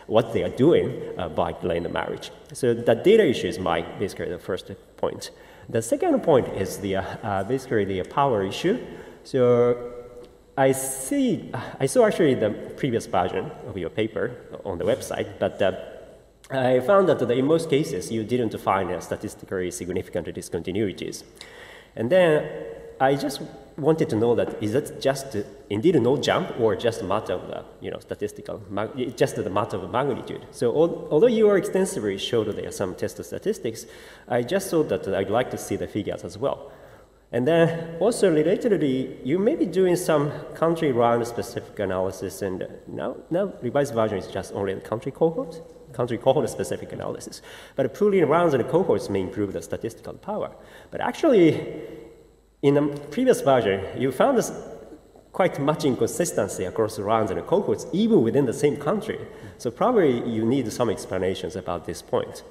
what they are doing by delaying the marriage. So the data issue is basically the first point. The second point is basically the power issue. So I saw actually the previous version of your paper on the website, but I found that in most cases you didn't find statistically significant discontinuities. And then I just wanted to know that is it just indeed no jump or just a matter of just the matter of magnitude. So although you extensively showed there some test statistics, I just thought that I'd like to see the figures as well. And then also relatedly, you may be doing some country round specific analysis, and now revised version is just only the country cohort specific analysis. But pooling rounds and cohorts may improve the statistical power. But actually, in the previous version, you found this quite much inconsistency across rounds and cohorts, even within the same country. So probably you need some explanations about this point.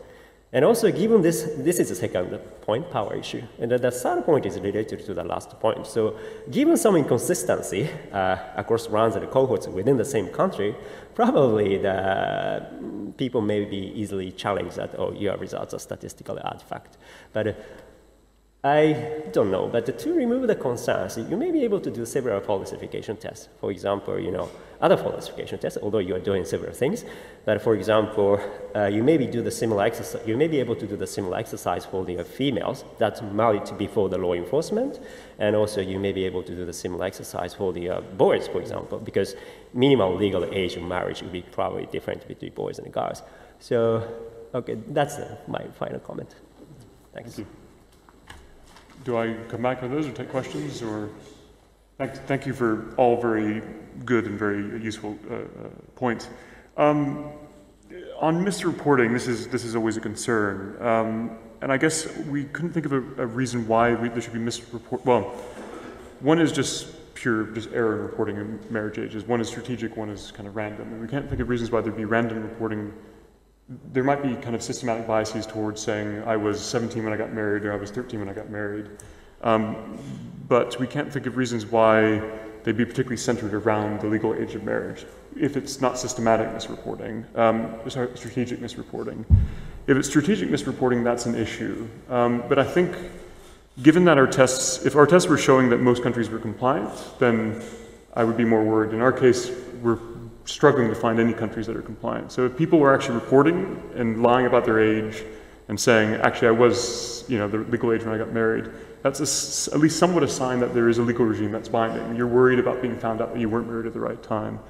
And also, given this is the second point, power issue. And the third point is related to the last point. So given some inconsistency across rounds and cohorts within the same country, probably the people may be easily challenged that, oh, your results are statistical artifact. But I don't know, but to remove the concerns, you may be able to do several falsification tests. For example, other falsification tests, although you are doing several things. But for example, you may be able to do the similar exercise for the females that's married before the law enforcement, and also you may be able to do the similar exercise for the boys, for example, because minimal legal age of marriage would be probably different between boys and girls. So, okay, that's my final comment. Thanks. Thank you. Do I come back on those or take questions? Or thank you for all very good and very useful points. On misreporting, this is always a concern, and I guess we couldn't think of a reason why there should be misreport. Well, one is just error in reporting in marriage ages. One is strategic. One is kind of random. And we can't think of reasons why there'd be random reporting. There might be kind of systematic biases towards saying I was 17 when I got married or I was 13 when I got married. But we can't think of reasons why they'd be particularly centered around the legal age of marriage if it's not systematic misreporting, strategic misreporting. If it's strategic misreporting, that's an issue. But I think given that if our tests were showing that most countries were compliant, then I would be more worried. In our case, we're struggling to find any countries that are compliant. So if people were actually reporting and lying about their age and saying, actually I was, the legal age when I got married, that's at least somewhat a sign that there is a legal regime that's binding. You're worried about being found out that you weren't married at the right time.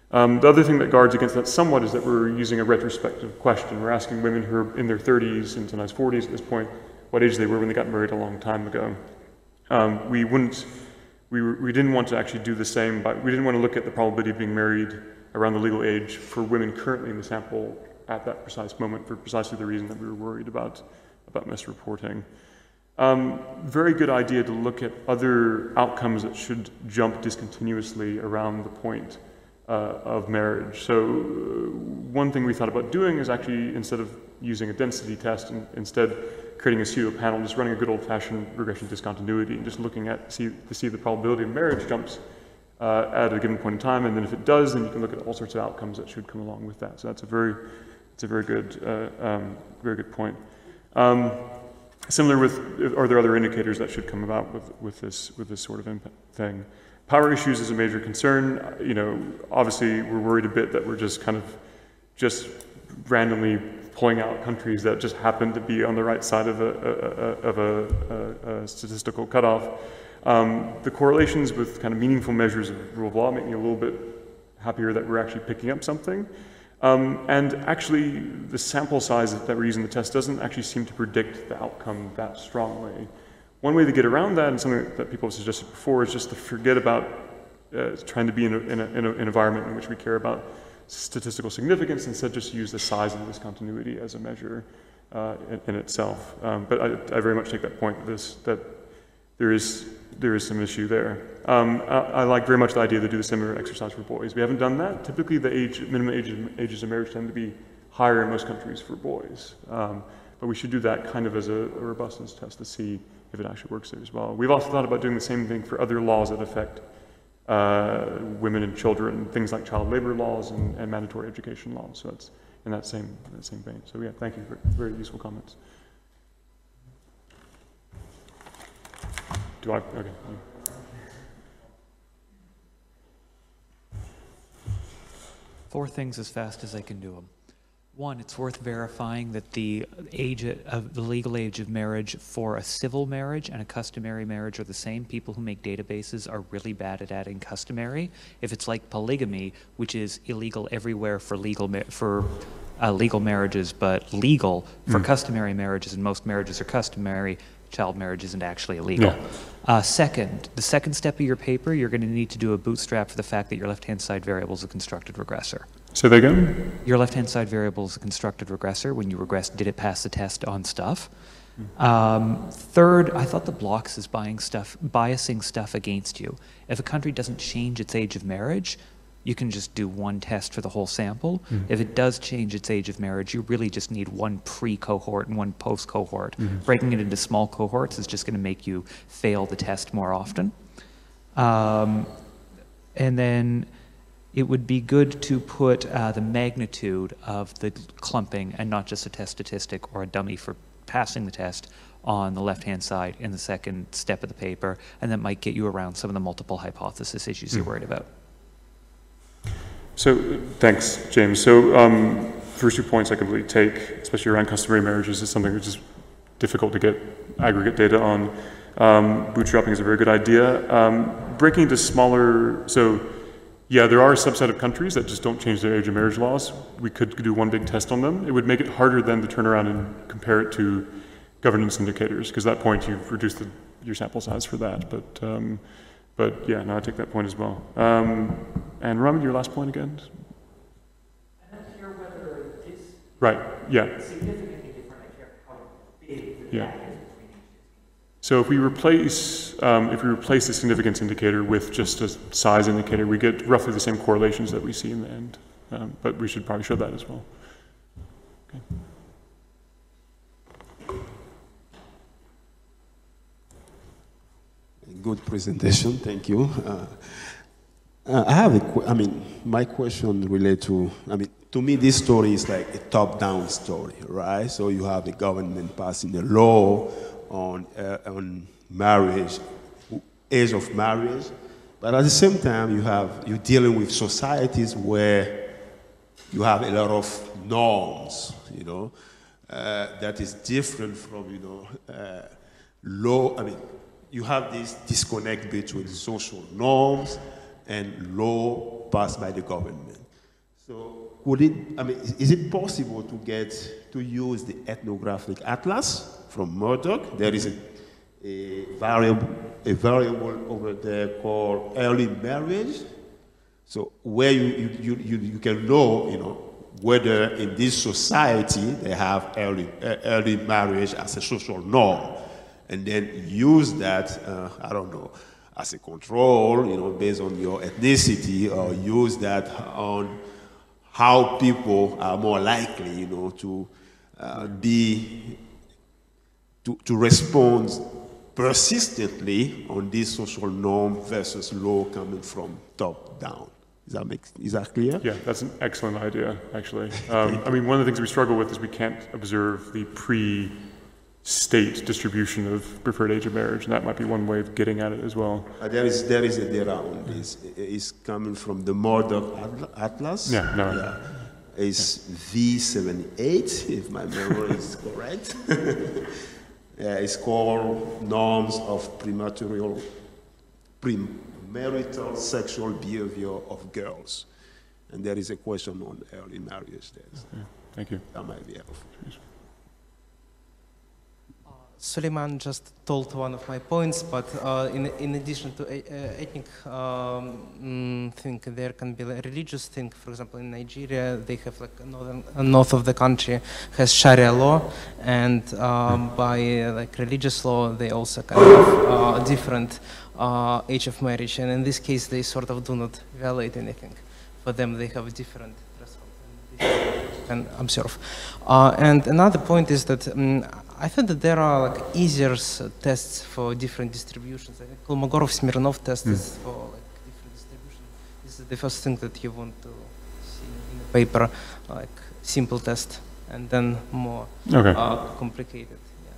The other thing that guards against that somewhat is that we're using a retrospective question. We're asking women who are in their 30s and sometimes 40s at this point, what age they were when they got married a long time ago. We didn't want to actually do the same, but we didn't want to look at the probability of being married around the legal age for women currently in the sample at that precise moment for precisely the reason that we were worried about misreporting. Very good idea to look at other outcomes that should jump discontinuously around the point of marriage. So one thing we thought about doing is actually, instead of using a density test, instead creating a pseudo panel, just running a good old-fashioned regression discontinuity and just looking to see the probability of marriage jumps at a given point in time, and then if it does, then you can look at all sorts of outcomes that should come along with that. So that's a very good point. Similar with, are there other indicators that should come about with this sort of thing? Power issues is a major concern. Obviously we're worried a bit that we're just randomly pulling out countries that just happen to be on the right side of a statistical cutoff. The correlations with kind of meaningful measures of rule of law make me a little bit happier that we're actually picking up something. And actually, the sample size that we're using in the test doesn't actually seem to predict the outcome that strongly. One way to get around that, and something that people have suggested before, is just to forget about trying to be in an environment in which we care about statistical significance, instead just use the size of the discontinuity as a measure in itself. But I very much take that point that there is some issue there. I like very much the idea to do the similar exercise for boys. We haven't done that. Typically, the minimum ages of marriage tend to be higher in most countries for boys. But we should do that kind of as a robustness test to see if it actually works there as well. We've also thought about doing the same thing for other laws that affect women and children, things like child labor laws and mandatory education laws. So it's in that same vein. So yeah, thank you for very useful comments. Do I? Okay. 4 things as fast as I can do them. 1, it's worth verifying that the legal age of marriage for a civil marriage and a customary marriage are the same. People who make databases are really bad at adding customary. If it's like polygamy, which is illegal everywhere for legal marriages, but legal for customary marriages, and most marriages are customary, child marriage isn't actually illegal. Yeah. The second step of your paper, you're going to need to do a bootstrap for the fact that your left-hand side variable is a constructed regressor. Say that again? Your left-hand side variable is a constructed regressor. When you regress, did it pass the test on stuff? Third, I thought the blocks is biasing stuff against you. If a country doesn't change its age of marriage, you can just do one test for the whole sample. If it does change its age of marriage, you really just need one pre-cohort and one post-cohort. Breaking it into small cohorts is just going to make you fail the test more often. And then it would be good to put the magnitude of the clumping and not just a test statistic or a dummy for passing the test on the left-hand side in the second step of the paper, and that might get you around some of the multiple hypothesis issues you're worried about. So thanks, James. So first 2 points I completely take, especially around customary marriages, is something which is difficult to get aggregate data on. Bootstrapping is a very good idea. Breaking into smaller, so yeah, there are a subset of countries that just don't change their age of marriage laws. We could do one big test on them. It would make it harder then to turn around and compare it to governance indicators, because at that point you've reduced your sample size for that. But yeah, no, I take that point as well. And Raman, your last point again? I don't care whether it is right. Yeah. significantly different. I care how big the gap is between each. So if we replace the significance indicator with just a size indicator, we get roughly the same correlations that we see in the end. But we should probably show that as well. Okay. Good presentation, thank you. I have my question relates to, to me this story is like a top-down story, right? So you have the government passing a law on marriage, age of marriage, but at the same time you're dealing with societies where you have a lot of norms, that is different from, law, you have this disconnect between social norms and law passed by the government. So is it possible to use the ethnographic atlas from Murdoch? There is a variable over there called early marriage. So where you can know, whether in this society they have early marriage as a social norm. And then use that, as a control, based on your ethnicity, or use that on how people are more likely, to respond persistently on this social norm versus law coming from top down. Is that clear? Yeah, that's an excellent idea, actually. One of the things we struggle with is we can't observe the state distribution of preferred age of marriage, and that might be one way of getting at it as well. There is a data on this. It's coming from the Murdoch Atlas. Yeah, no. Yeah. It's V78, if my memory is correct. It's called Norms of Premarital Sexual Behavior of Girls. And there is a question on early marriage there. Okay. Thank you. That might be helpful. Suleiman just told one of my points, but in addition to ethnic thing, there can be a religious thing. For example, in Nigeria, they have like north of the country has Sharia law, and by like religious law, they also kind of different age of marriage. And in this case, they sort of do not violate anything. For them, they have different thresholds and observe. And another point is that. I think that there are like easier tests for different distributions. I think Kolmogorov-Smirnov test is for like different distributions. This is the first thing that you want to see in a paper, like simple test, and then more complicated. Yeah.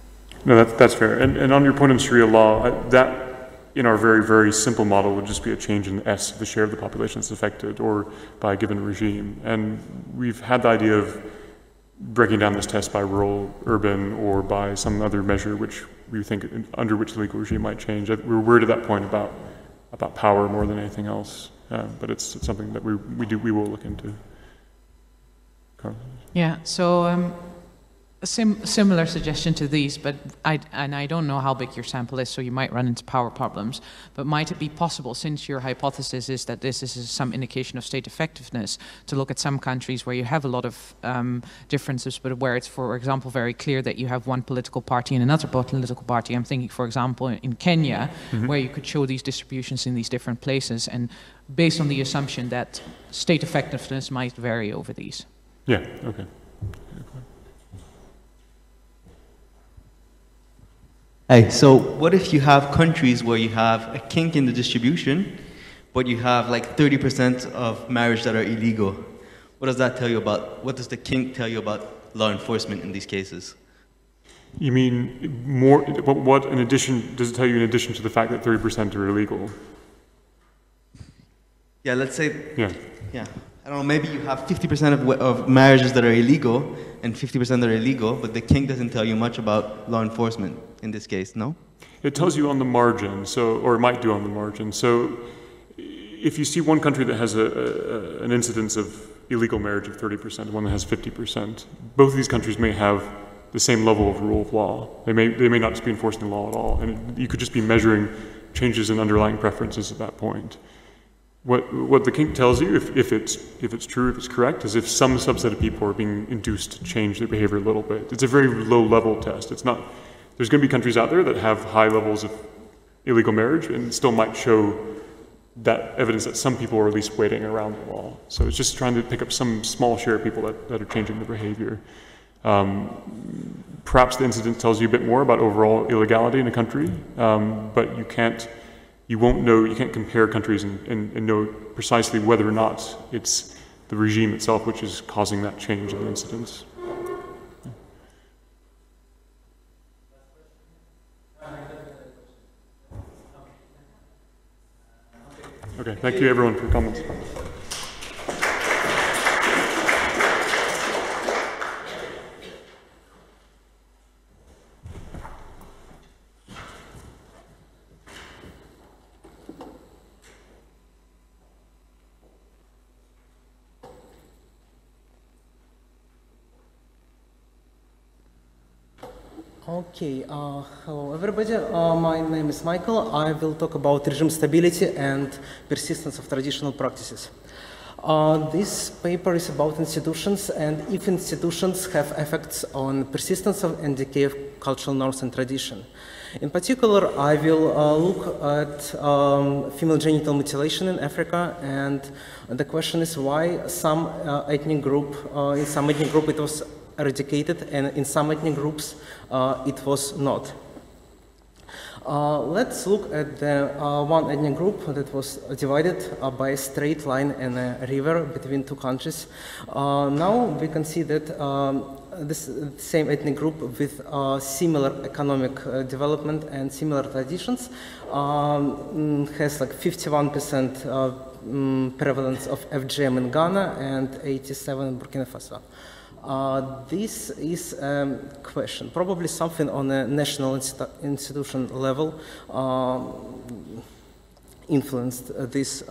No, that's fair. And on your point on Sharia law, that in our very, very simple model would just be a change in S, the share of the population that's affected, or by a given regime. And we've had the idea of breaking down this test by rural, urban, or by some other measure which we think under which the legal regime might change. We're worried at that point about power more than anything else, but it's something that we will look into. Carla? Yeah. So a similar suggestion to these, but I don't know how big your sample is, so you might run into power problems. But might it be possible, since your hypothesis is that this is some indication of state effectiveness, to look at some countries where you have a lot of differences, but where it's, for example, very clear that you have one political party and another political party? I'm thinking, for example, in Kenya, where you could show these distributions in these different places, and based on the assumption that state effectiveness might vary over these. Yeah. Okay. Hey, so what if you have countries where you have a kink in the distribution, but you have like 30% of marriage that are illegal? What does that tell you about, what does the kink tell you about law enforcement in these cases? You mean more, what in addition, does it tell you in addition to the fact that 30% are illegal? Yeah, let's say, yeah. I don't know, maybe you have 50% of marriages that are illegal and 50% that are illegal, but the kink doesn't tell you much about law enforcement in this case, no? It tells you on the margin, or it might do on the margin. So if you see one country that has an incidence of illegal marriage of 30% and one that has 50%, both of these countries may have the same level of rule of law. They may not just be enforcing the law at all, and you could just be measuring changes in underlying preferences at that point. What the kink tells you, if it's true, if it's correct, is if some subset of people are being induced to change their behavior a little bit. It's a very low-level test. It's not. There's going to be countries out there that have high levels of illegal marriage and still might show that evidence that some people are at least waiting around the law. So it's just trying to pick up some small share of people that are changing their behavior. Perhaps the incident tells you a bit more about overall illegality in a country, but you can't compare countries and know precisely whether or not it's the regime itself which is causing that change in the incidents. Okay, thank you everyone for comments. Okay, hello everybody. My name is Michael. I will talk about regime stability and persistence of traditional practices. This paper is about institutions and if institutions have effects on persistence of and decay of cultural norms and tradition. In particular, I will look at female genital mutilation in Africa, and the question is why some ethnic group, in some ethnic group it was eradicated, and in some ethnic groups it was not. Let's look at the one ethnic group that was divided by a straight line and a river between two countries. Now we can see that this same ethnic group with similar economic development and similar traditions has like 51% prevalence of FGM in Ghana and 87% in Burkina Faso. This is a question, probably something on a national institution level. influenced this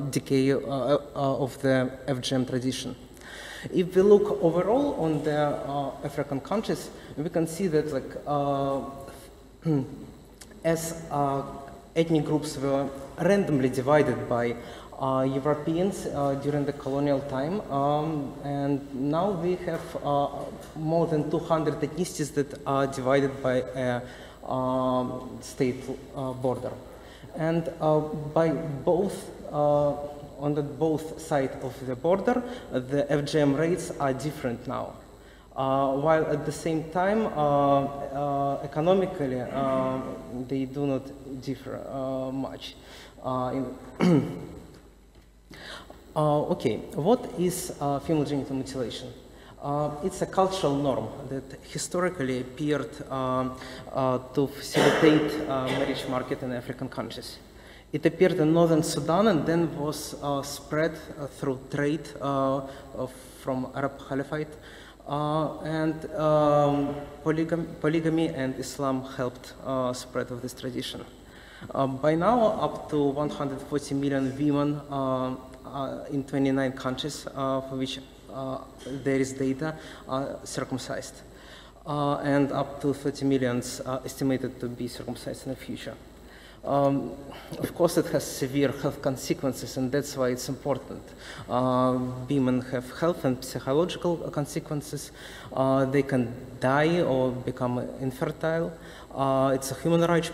decay of the FGM tradition. If we look overall on the African countries, we can see that as ethnic groups were randomly divided by Europeans during the colonial time, and now we have more than 200 ethnicities that are divided by a state border. And by both on both sides of the border, the FGM rates are different now. While at the same time, economically, they do not differ much. Okay, what is female genital mutilation? It's a cultural norm that historically appeared to facilitate marriage market in African countries. It appeared in northern Sudan and then was spread through trade from Arab Caliphate. Polygamy and Islam helped spread of this tradition. By now, up to 140 million women in 29 countries for which there is data are circumcised, and up to 30 million estimated to be circumcised in the future. Of course, it has severe health consequences, and that's why it's important. Women have health and psychological consequences. They can die or become infertile. It's a human rights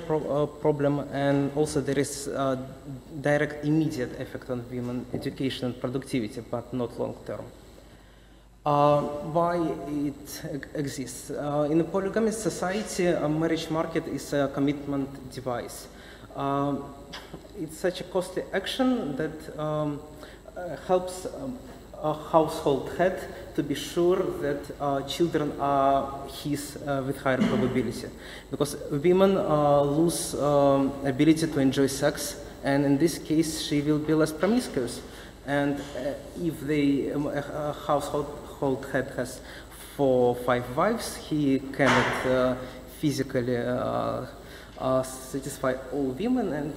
problem, and also there is a direct immediate effect on women education and productivity, but not long term. Why it exists? In a polygamous society, a marriage market is a commitment device. It's such a costly action that helps a household head to be sure that children are his with higher probability. Because women lose ability to enjoy sex, and in this case she will be less promiscuous. And if a household head has 4 or 5 wives, he cannot physically satisfy all women, and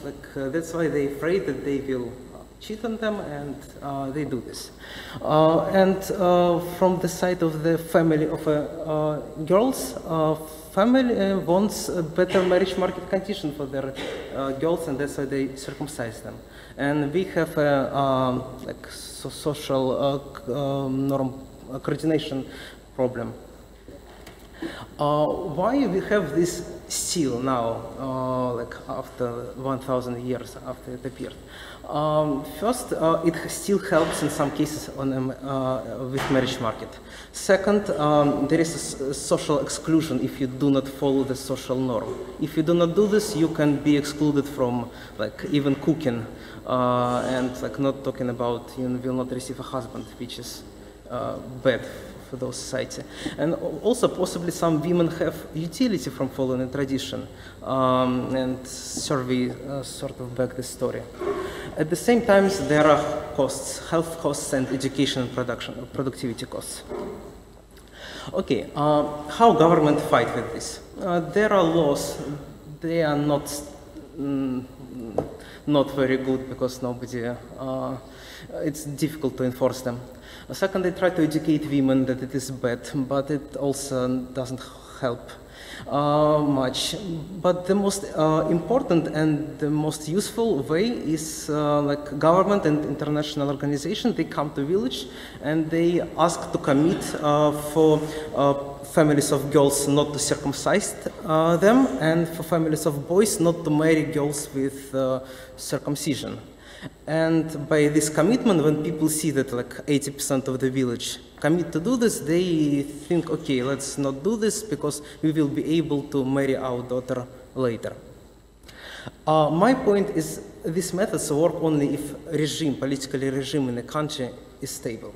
that's why they're afraid that they will cheat on them, and they do this. From the side of the family of girls, family wants a better marriage market condition for their girls, and that's why they circumcise them. And we have a social norm coordination problem. Why we have this still now, after 1,000 years after it appeared? First, it still helps in some cases with marriage market. Second, there is a social exclusion if you do not follow the social norm. If you do not do this, you can be excluded from even cooking, and not talking about you will not receive a husband, which is bad for those society. And also possibly some women have utility from following a tradition, and survey sort of back the story. At the same time, there are costs, health costs and education and productivity costs. Okay, how government fight with this? There are laws. They are not very good because nobody, it's difficult to enforce them. Second, they try to educate women that it is bad, but it also doesn't help much. But the most important and the most useful way is government and international organizations. They come to village and they ask to commit for families of girls not to circumcise them, and for families of boys not to marry girls with circumcision. And by this commitment, when people see that 80% of the village commit to do this, they think, okay, let's not do this because we will be able to marry our daughter later. My point is these methods work only if political regime in a country is stable.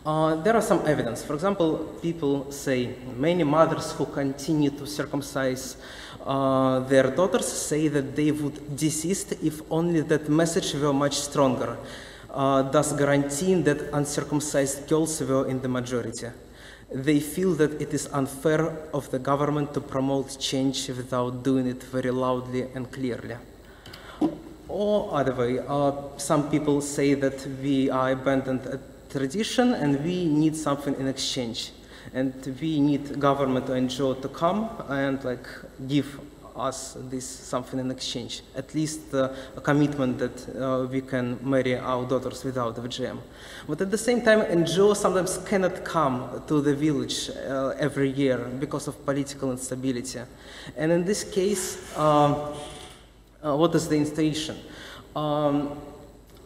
There are some evidence. For example, people say many mothers who continue to circumcise their daughters say that they would desist if only that message were much stronger, thus guaranteeing that uncircumcised girls were in the majority. They feel that it is unfair of the government to promote change without doing it very loudly and clearly. Or other way, some people say that we are abandoned a tradition and we need something in exchange. And we need government or NGO to come and like give us this something in exchange, at least a commitment that we can marry our daughters without FGM. But at the same time, NGO sometimes cannot come to the village every year because of political instability. And in this case, what is the installation?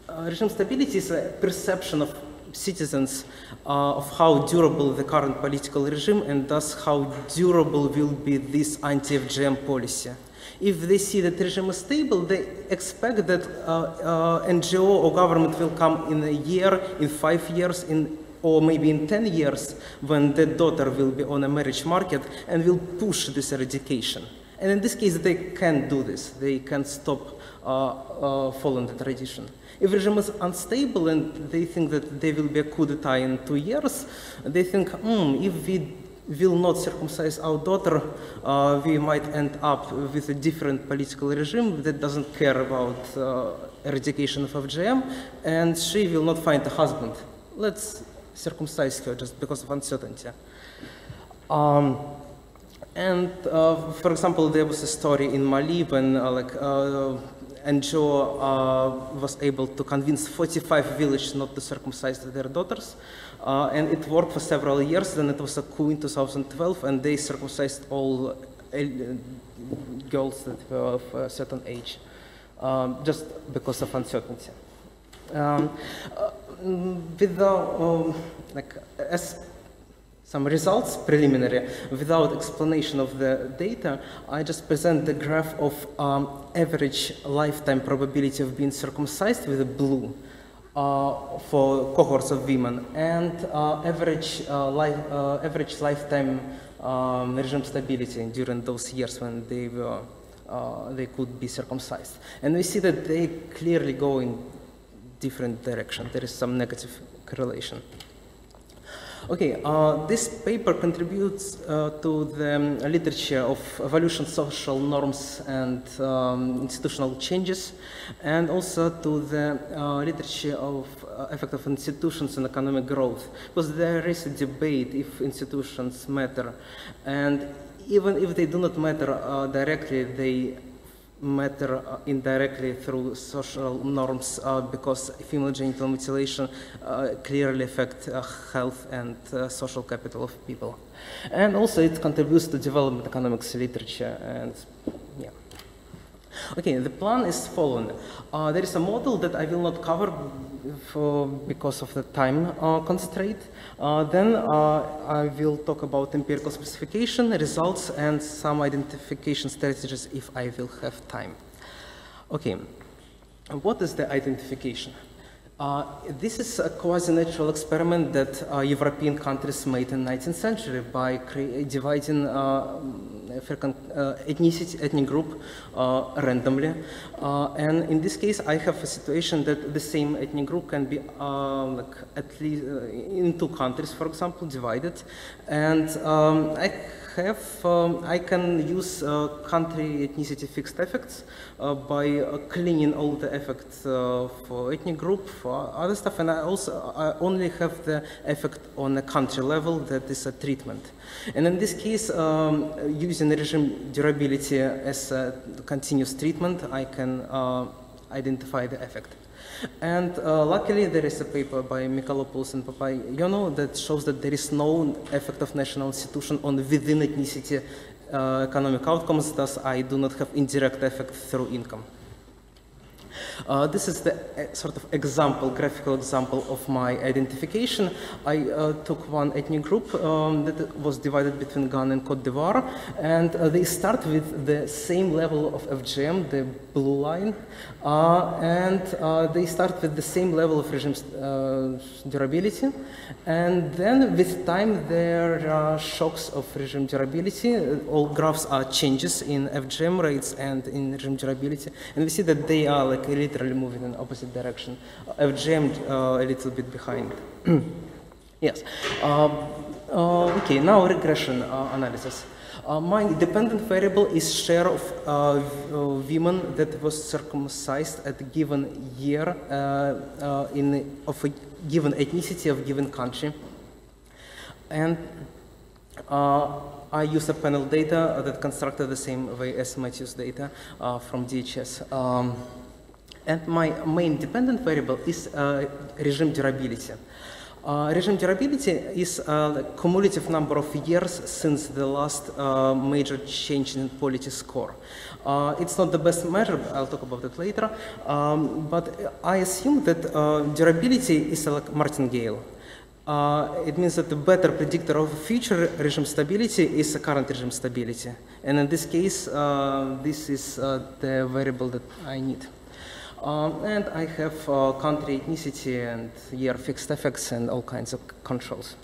Regime stability is a perception of citizens of how durable the current political regime and thus how durable will be this anti-FGM policy. If they see that the regime is stable, they expect that NGO or government will come in a year, in 5 years, or maybe in 10 years, when the daughter will be on a marriage market and will push this eradication. And in this case, they can't do this. They can't stop following the tradition. If the regime is unstable and they think that there will be a coup d'etat in 2 years, they think, if we will not circumcise our daughter, we might end up with a different political regime that doesn't care about eradication of FGM, and she will not find a husband. Let's circumcise her just because of uncertainty. For example, there was a story in Mali when NGO was able to convince 45 villages not to circumcise their daughters, and it worked for several years. Then it was a coup in 2012, and they circumcised all girls that were of a certain age, just because of uncertainty. As some results, preliminary, without explanation of the data, I just present the graph of average lifetime probability of being circumcised with a blue for cohorts of women, and average lifetime regime stability during those years when they could be circumcised. And we see that they clearly go in different direction. There is some negative correlation. Okay, this paper contributes to the literature of evolution, social norms, and institutional changes, and also to the literature of effect of institutions on economic growth. Because there is a debate if institutions matter, and even if they do not matter directly, they matter indirectly through social norms because female genital mutilation clearly affects health and social capital of people. And also it contributes to development economics literature. And yeah. Okay, the plan is following. There is a model that I will not cover because of the time constraint. Then I will talk about empirical specification, results, and some identification strategies if I will have time. Okay, what is the identification? This is a quasi-natural experiment that European countries made in the 19th century by dividing African ethnic group randomly. And in this case, I have a situation that the same ethnic group can be at least in 2 countries, for example, divided. And I can use country ethnicity fixed effects by cleaning all the effects for ethnic group, for other stuff, and I only have the effect on a country level that is a treatment. And in this case, using regime durability as a continuous treatment, I can identify the effect. And luckily, there is a paper by Mikhail and Poyker-Regime that shows that there is no effect of national institution on within ethnicity economic outcomes, thus I do not have indirect effect through income. This is the sort of example, graphical example of my identification. I took one ethnic group that was divided between Ghana and Cote d'Ivoire, and they start with the same level of FGM, the blue line, and they start with the same level of regime durability, and then with time there are shocks of regime durability. All graphs are changes in FGM rates and in regime durability, and we see that they are like literally moving in opposite direction. FGM a little bit behind. Yes. Okay, now regression analysis. My dependent variable is share of women that was circumcised at a given year of a given ethnicity of given country. And I use a panel data that constructed the same way as Matthew's data from DHS. And my main dependent variable is regime durability. Regime durability is a cumulative number of years since the last major change in polity score. It's not the best measure, I'll talk about it later, but I assume that durability is like martingale. It means that the better predictor of future regime stability is the current regime stability. And in this case, this is the variable that I need. And I have country ethnicity and year fixed effects and all kinds of controls.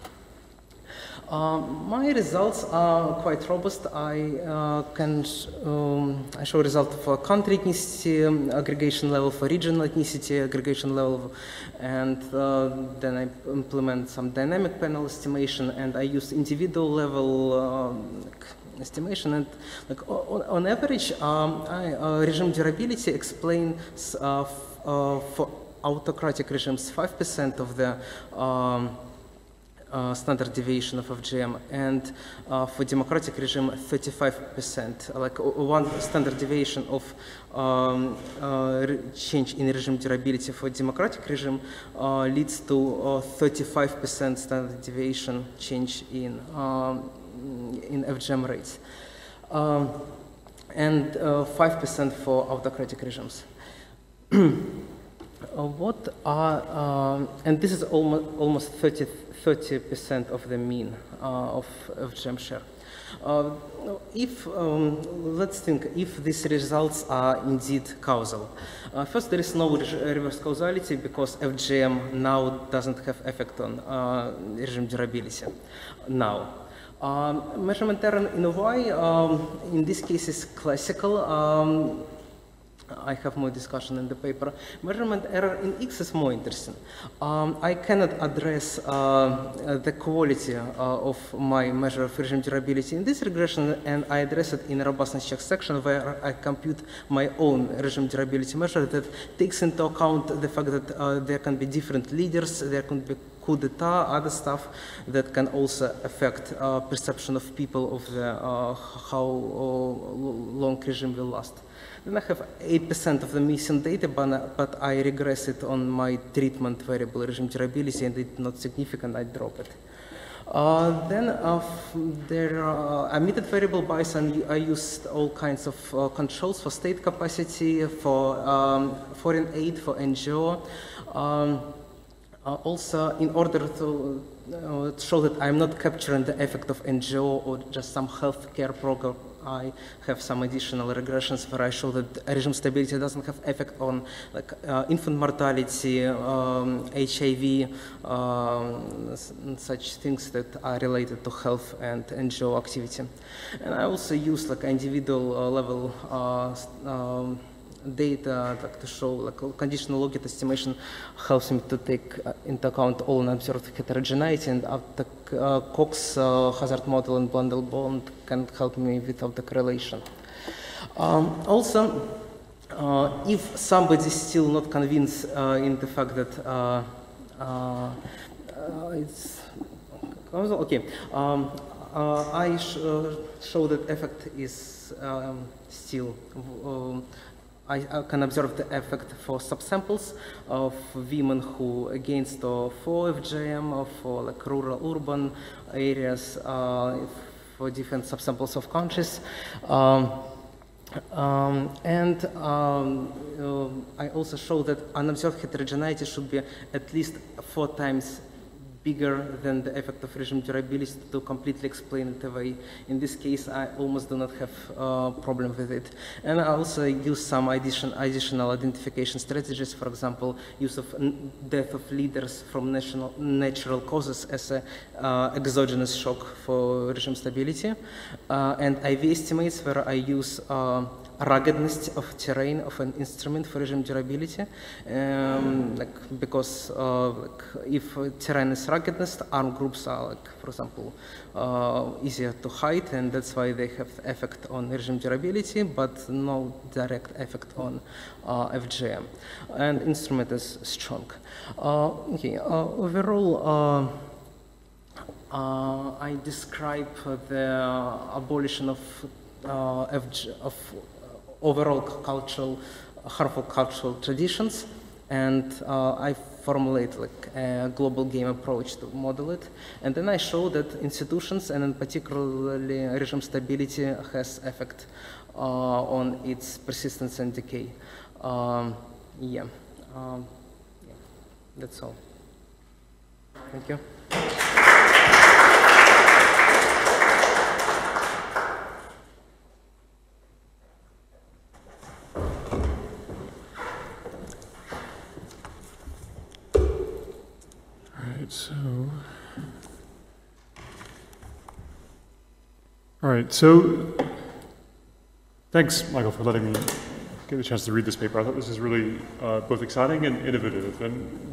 My results are quite robust. I show a result for country ethnicity, aggregation level for regional ethnicity, aggregation level, and then I implement some dynamic panel estimation, and I use individual level estimation. And like on average, regime durability explains for autocratic regimes 5% of the standard deviation of FGM, and for democratic regime 35%. Like one standard deviation of change in regime durability for democratic regime leads to 35% standard deviation change in FGM rates, and 5% for autocratic regimes. What are, and this is almost 30% of the mean of FGM share. Let's think if these results are indeed causal. First, there is no reverse causality because FGM now doesn't have effect on regime durability now. Measurement error in Y, in this case, is classical. I have more discussion in the paper. Measurement error in X is more interesting. I cannot address the quality of my measure of regime durability in this regression, and I address it in a robustness check section where I compute my own regime durability measure that takes into account the fact that there can be different leaders, there can be coup d'etat, other stuff that can also affect perception of people of the how long regime will last. Then I have 8% of the missing data, but I regress it on my treatment variable regime durability, and it's not significant, I drop it. Then there are omitted variable bias, and I used all kinds of controls for state capacity, for foreign aid, for NGO. Also, in order to show that I'm not capturing the effect of NGO or just some healthcare program, I have some additional regressions where I show that regime stability doesn't have effect on like infant mortality, HIV, such things that are related to health and NGO activity. And I also use like individual level data to show like conditional logit estimation helps me to take into account all unobserved heterogeneity, and the Cox hazard model and bundle bond can help me without the correlation. Also, if somebody is still not convinced in the fact that it's okay, I show that effect is still I can observe the effect for subsamples of women who against or for FGM or for like rural urban areas for different subsamples of countries. I also show that unobserved heterogeneity should be at least 4 times bigger than the effect of regime durability to completely explain it away. In this case, I almost do not have a problem with it. And I also use some additional identification strategies, for example, use of death of leaders from natural causes as an exogenous shock for regime stability, and IV estimates where I use ruggedness of terrain of an instrument for regime durability, like because like if terrain is ruggedness. Armed groups are, like, for example, easier to hide, and that's why they have effect on regime durability, but no direct effect on FGM. And instrument is strong. Overall, I describe the abolition of overall harmful cultural traditions, and I formulate like a global game approach to model it. And then I show that institutions, and in particularly regime stability, has effect on its persistence and decay. Yeah, that's all. Thank you. All right, so thanks, Michael, for letting me get the chance to read this paper. I thought this is really both exciting and innovative. And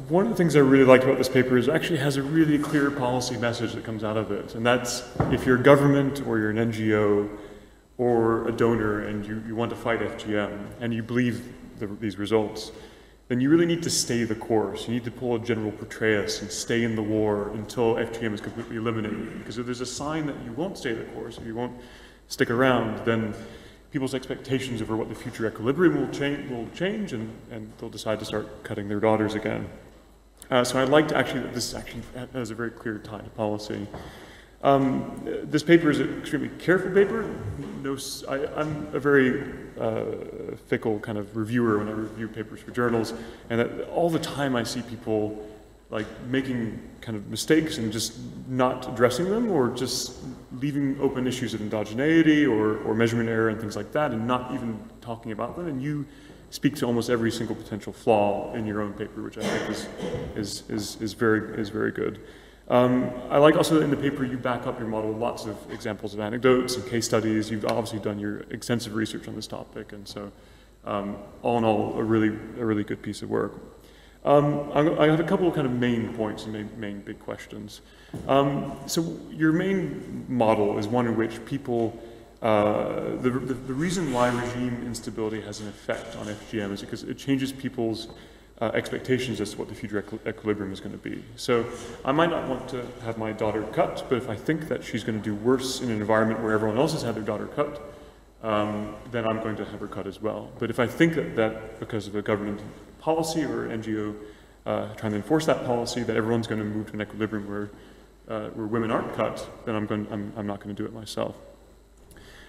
one of the things I really liked about this paper is it actually has a really clear policy message that comes out of it. And that's, if you're a government or you're an NGO or a donor and you want to fight FGM and you believe these results, then you really need to stay the course. You need to pull a General Petros and stay in the war until FGM is completely eliminated. Because if there's a sign that you won't stay the course, or you won't stick around, then people's expectations over what the future equilibrium will change, and they'll decide to start cutting their daughters again. So I liked actually that this actually has a very clear tie to policy. This paper is an extremely careful paper. I'm a very fickle kind of reviewer when I review papers for journals, and that all the time I see people like making kind of mistakes and just not addressing them, or just leaving open issues of endogeneity or measurement error and things like that, and not even talking about them. And you speak to almost every single potential flaw in your own paper, which I think is very good. I like also that in the paper you back up your model with lots of examples of anecdotes and case studies. You've obviously done your extensive research on this topic, and so all in all, a really good piece of work. I have a couple of kind of main points and main big questions. So your main model is one in which people, the reason why regime instability has an effect on FGM is because it changes people's expectations as to what the future equilibrium is going to be. So I might not want to have my daughter cut, but if I think that she's going to do worse in an environment where everyone else has had their daughter cut, then I'm going to have her cut as well. But if I think that because of a government policy or NGO trying to enforce that policy, that everyone's going to move to an equilibrium where women aren't cut, then I'm not going to do it myself.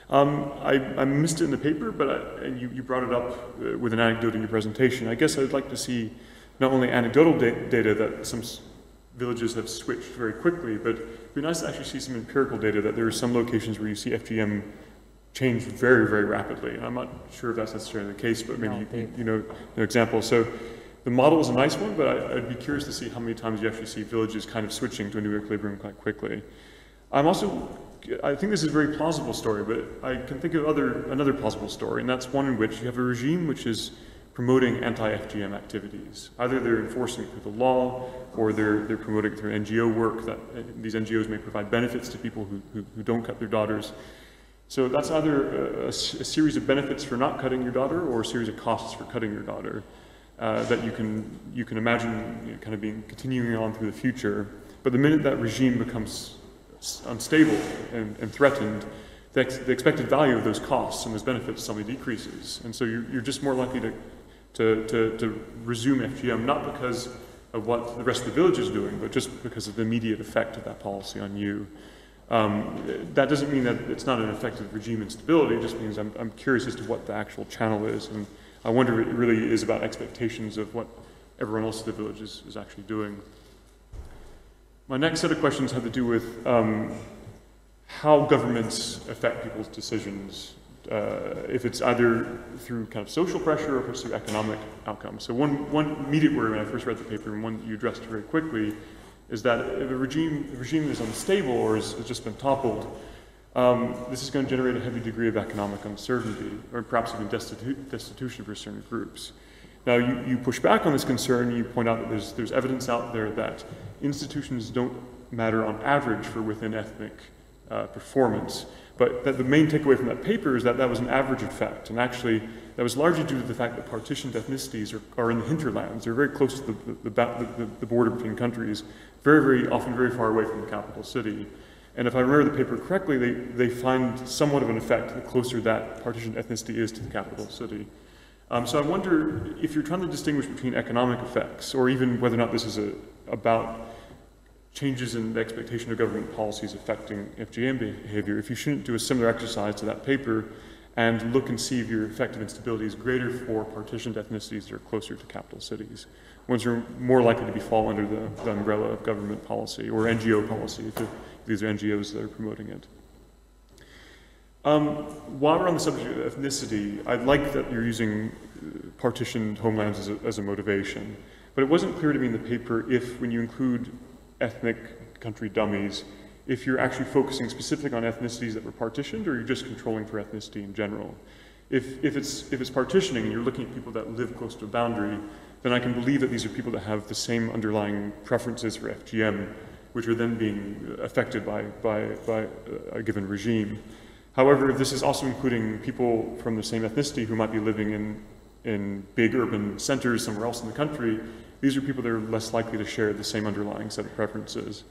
I missed it in the paper, but you brought it up with an anecdote in your presentation. I guess I'd like to see not only anecdotal data that some villages have switched very quickly, but it'd be nice to actually see some empirical data that there are some locations where you see FGM change very, very rapidly. I'm not sure if that's necessarily the case, but maybe you know an example. So the model is a nice one, but I'd be curious to see how many times you actually see villages kind of switching to a new equilibrium quite quickly. I think this is a very plausible story, but I can think of another plausible story, and that's one in which you have a regime which is promoting anti-FGM activities. Either they're enforcing it through the law, or they're promoting it through NGO work, that these NGOs may provide benefits to people who don't cut their daughters. So that's either a series of benefits for not cutting your daughter, or a series of costs for cutting your daughter that you can imagine kind of continuing on through the future. But the minute that regime becomes unstable and threatened, the expected value of those costs and those benefits suddenly decreases, and so you're just more likely to resume FGM, not because of what the rest of the village is doing, but just because of the immediate effect of that policy on you. That doesn't mean that it's not an effective regime instability. It just means I'm curious as to what the actual channel is, and I wonder if it really is about expectations of what everyone else in the village is actually doing. My next set of questions have to do with how governments affect people's decisions, if it's either through kind of social pressure or if it's through economic outcomes. So one immediate worry when I first read the paper, and one that you addressed very quickly, is that if a regime is unstable or has just been toppled, this is going to generate a heavy degree of economic uncertainty, or perhaps even destitution for certain groups. Now, you push back on this concern, you point out that there's evidence out there that institutions don't matter on average for within ethnic performance, but that the main takeaway from that paper is that that was an average effect, and actually that was largely due to the fact that partitioned ethnicities are in the hinterlands. They're very close to the border between countries, very often very far away from the capital city. And if I remember the paper correctly, they find somewhat of an effect the closer that partitioned ethnicity is to the capital city. So I wonder if you're trying to distinguish between economic effects, or even whether or not this is about changes in the expectation of government policies affecting FGM behavior, if you shouldn't do a similar exercise to that paper and look and see if your effective instability is greater for partitioned ethnicities that are closer to capital cities. Ones are more likely to fall under the umbrella of government policy or NGO policy, if these are NGOs that are promoting it. While we're on the subject of ethnicity, I like that you're using partitioned homelands as a motivation, but it wasn't clear to me in the paper if, when you include ethnic country dummies, if you're actually focusing specifically on ethnicities that were partitioned, or you're just controlling for ethnicity in general. If it's partitioning and you're looking at people that live close to a boundary, then I can believe that these are people that have the same underlying preferences for FGM, which are then being affected by a given regime. However, if this is also including people from the same ethnicity who might be living in big urban centers somewhere else in the country, these are people that are less likely to share the same underlying set of preferences.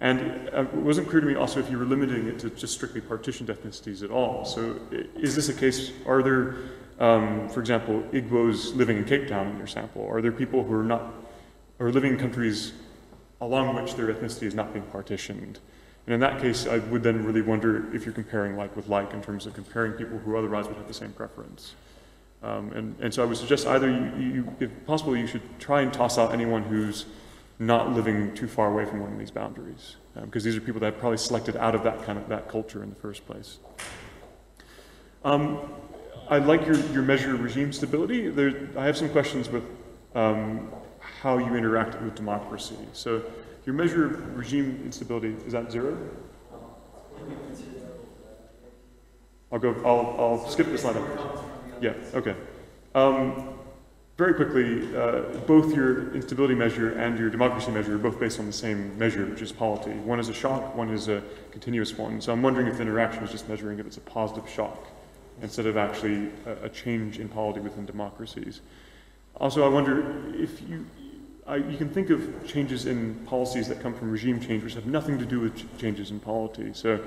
And it wasn't clear to me also if you were limiting it to just strictly partitioned ethnicities at all. So is this a case, are there, for example, Igbos living in Cape Town in your sample? Are there people who are living in countries along which their ethnicity is not being partitioned? And in that case, I would then really wonder if you're comparing like with like in terms of comparing people who otherwise would have the same preference. And so I would suggest either if possible, you should try and toss out anyone who's not living too far away from one of these boundaries, because these are people that have probably selected out of that culture in the first place. I like your measure of regime stability. I have some questions with how you interact with democracy. So your measure of regime instability, is that 0? I'll skip this line up. Yeah, okay. Very quickly, both your instability measure and your democracy measure are both based on the same measure, which is polity. One is a shock, one is a continuous one. So I'm wondering if the interaction is just measuring if it's a positive shock instead of actually a change in polity within democracies. Also, I wonder if you can think of changes in policies that come from regime change which have nothing to do with changes in polity. So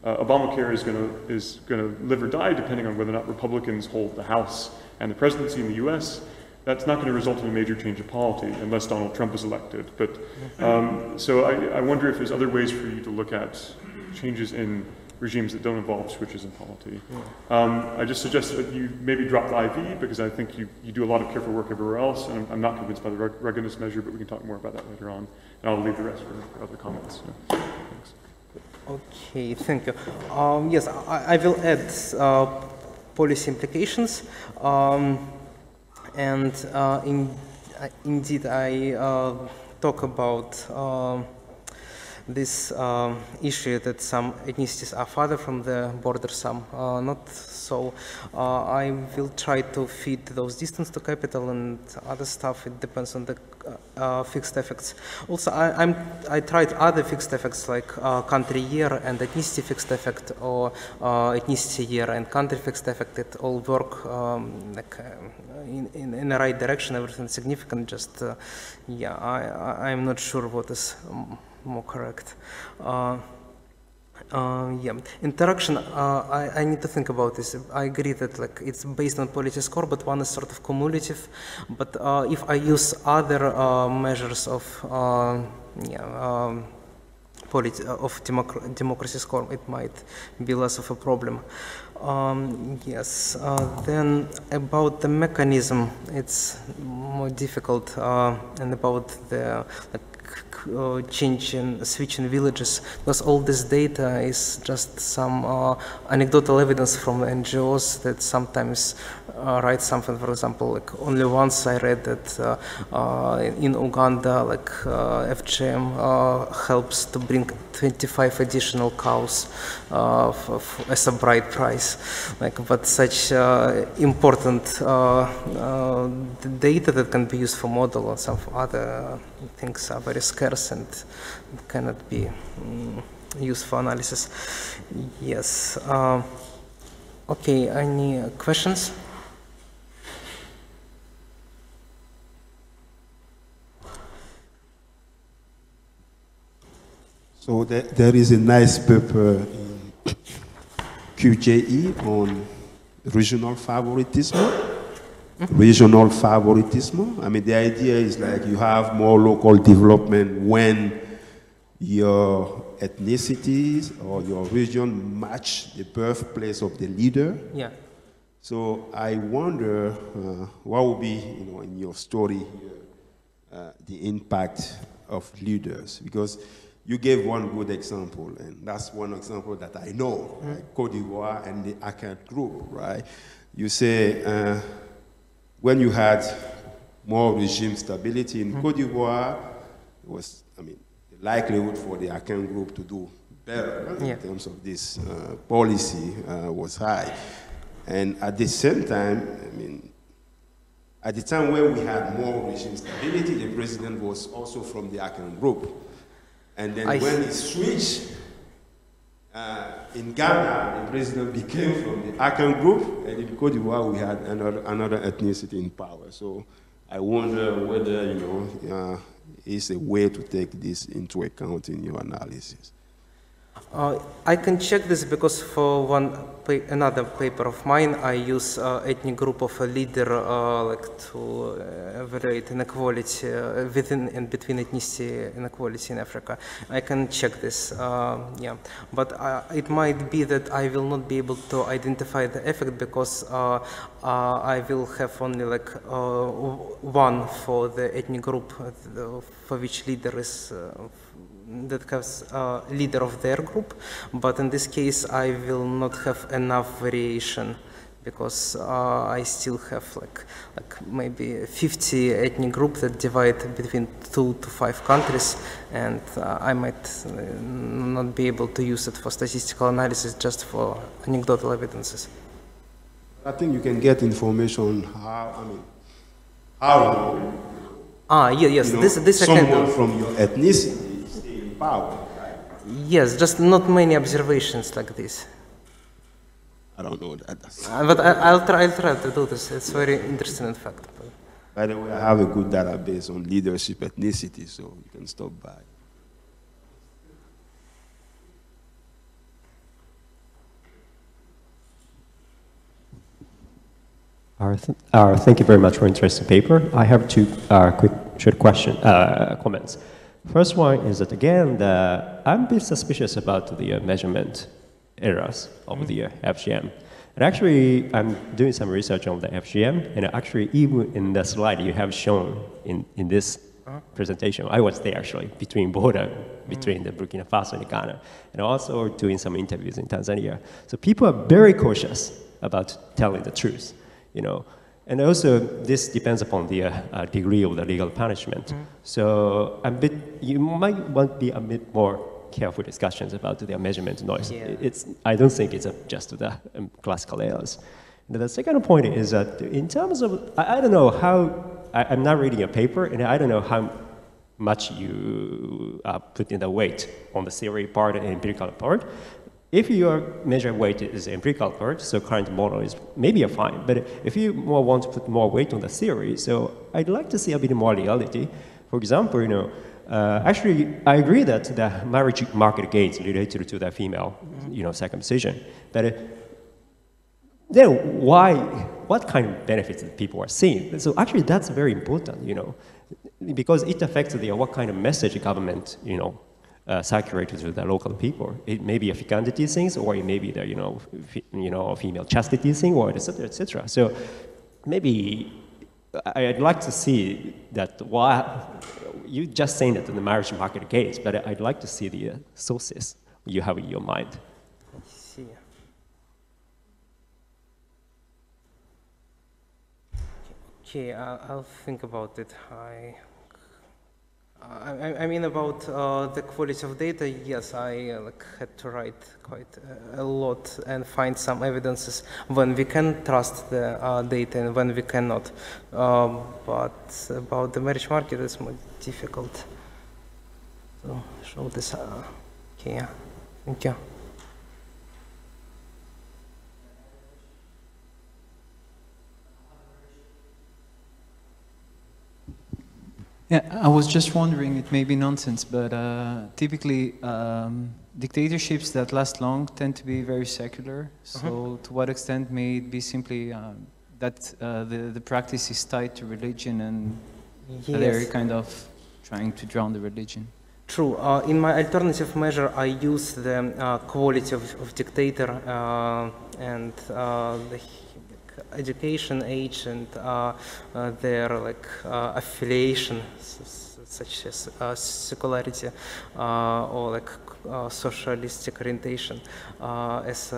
Obamacare is going to live or die depending on whether or not Republicans hold the House and the presidency in the US. That's not going to result in a major change of polity unless Donald Trump is elected. But so I wonder if there's other ways for you to look at changes in regimes that don't involve switches in polity. I just suggest that you maybe drop the IV, because I think you do a lot of careful work everywhere else, and I'm not convinced by the ruggedness measure, but we can talk more about that later on. And I'll leave the rest for other comments. So, thanks. Okay, thank you. Yes, I will add policy implications. And indeed, I talk about this issue that some ethnicities are farther from the border, some not. So I will try to fit those distance to capital and other stuff. It depends on the fixed effects. Also, I tried other fixed effects like country year and ethnicity fixed effect, or ethnicity year and country fixed effect. It all work in the right direction. Everything significant. Just yeah, I'm not sure what is more correct. Yeah, interaction, I need to think about this. I agree that like it's based on policy score, but one is sort of cumulative. But if I use other measures of democracy score, it might be less of a problem. Yes, then about the mechanism, it's more difficult, and about the changing, switching villages, because all this data is just some anecdotal evidence from NGOs that sometimes write something. For example, like only once I read that in Uganda, like FGM helps to bring 25 additional cows as a bride price. Like, but such important data that can be used for model or some other things are very scarce and cannot be used for analysis. Yes. Okay, any questions? So there is a nice paper in QJE on regional favoritism. Regional favoritism. I mean, the idea is like you have more local development when your ethnicities or your region match the birthplace of the leader. Yeah. So I wonder what would be, in your story here, the impact of leaders, because you gave one good example, and that's one example that I know, right? Côte d'Ivoire and the Akan group, right? You say when you had more regime stability in Côte d'Ivoire, it was, the likelihood for the Akan group to do better in terms of this policy was high. And at the same time, at the time when we had more regime stability, the president was also from the Akan group. And then when he switched, in Ghana, the president became from the Akan group, and in Côte d'Ivoire, we had another ethnicity in power. So I wonder whether, is a way to take this into account in your analysis. I can check this because for another paper of mine, I use ethnic group of a leader to evaluate inequality within and between ethnicity inequality in Africa. I can check this, yeah. But it might be that I will not be able to identify the effect because I will have only one for the ethnic group for which leader is that has a leader of their group, but in this case I will not have enough variation because I still have like maybe 50 ethnic groups that divide between 2 to 5 countries, and I might not be able to use it for statistical analysis, just for anecdotal evidences. I think you can get information how yes, this I can do. Someone from your ethnicity power, right? Yes, just not many observations like this. I don't know that. But I'll try to do this. It's very interesting, in fact. By the way, I have a good database on leadership ethnicity, so you can stop by. Thank you very much for an interesting paper. I have two quick short comments. First one is that, again, I'm a bit suspicious about the measurement errors of the FGM. And actually, I'm doing some research on the FGM, and actually, even in the slide you have shown in this presentation, I was there actually, between the Burkina Faso and Ghana, and also doing some interviews in Tanzania. So people are very cautious about telling the truth, And also, this depends upon the degree of the legal punishment. So you might want to be a bit more careful discussions about the measurement noise. Yeah. I don't think it's just the classical errors. And the second point is that in terms of, I don't know how, I'm not reading a paper, and I don't know how much you put in the weight on the theory part and empirical part. If your measured weight is the empirical part, so current model is maybe fine. But if you want to put more weight on the theory, so I'd like to see a bit more reality. For example, actually, I agree that the marriage market gains related to the female, circumcision. But then what kind of benefits people are seeing? So actually, that's very important, because it affects what kind of message government, circulated to the local people. It may be a fecundity things, or it may be the female chastity thing, or etc. etc. So maybe I'd like to see that, you just saying that in the marriage market case, but I'd like to see the sources you have in your mind. I see. Okay, I'll think about it. I mean about the quality of data, yes, I had to write quite a lot and find some evidences when we can trust the data and when we cannot. But about the marriage market, it's more difficult to show this. Okay, yeah. Thank you. Yeah, I was just wondering, it may be nonsense, but typically dictatorships that last long tend to be very secular. So to what extent may it be simply that the practice is tied to religion and they're kind of trying to drown the religion? True. In my alternative measure, I use the quality of dictator and the education age and their affiliation, such as secularity or socialistic orientation, as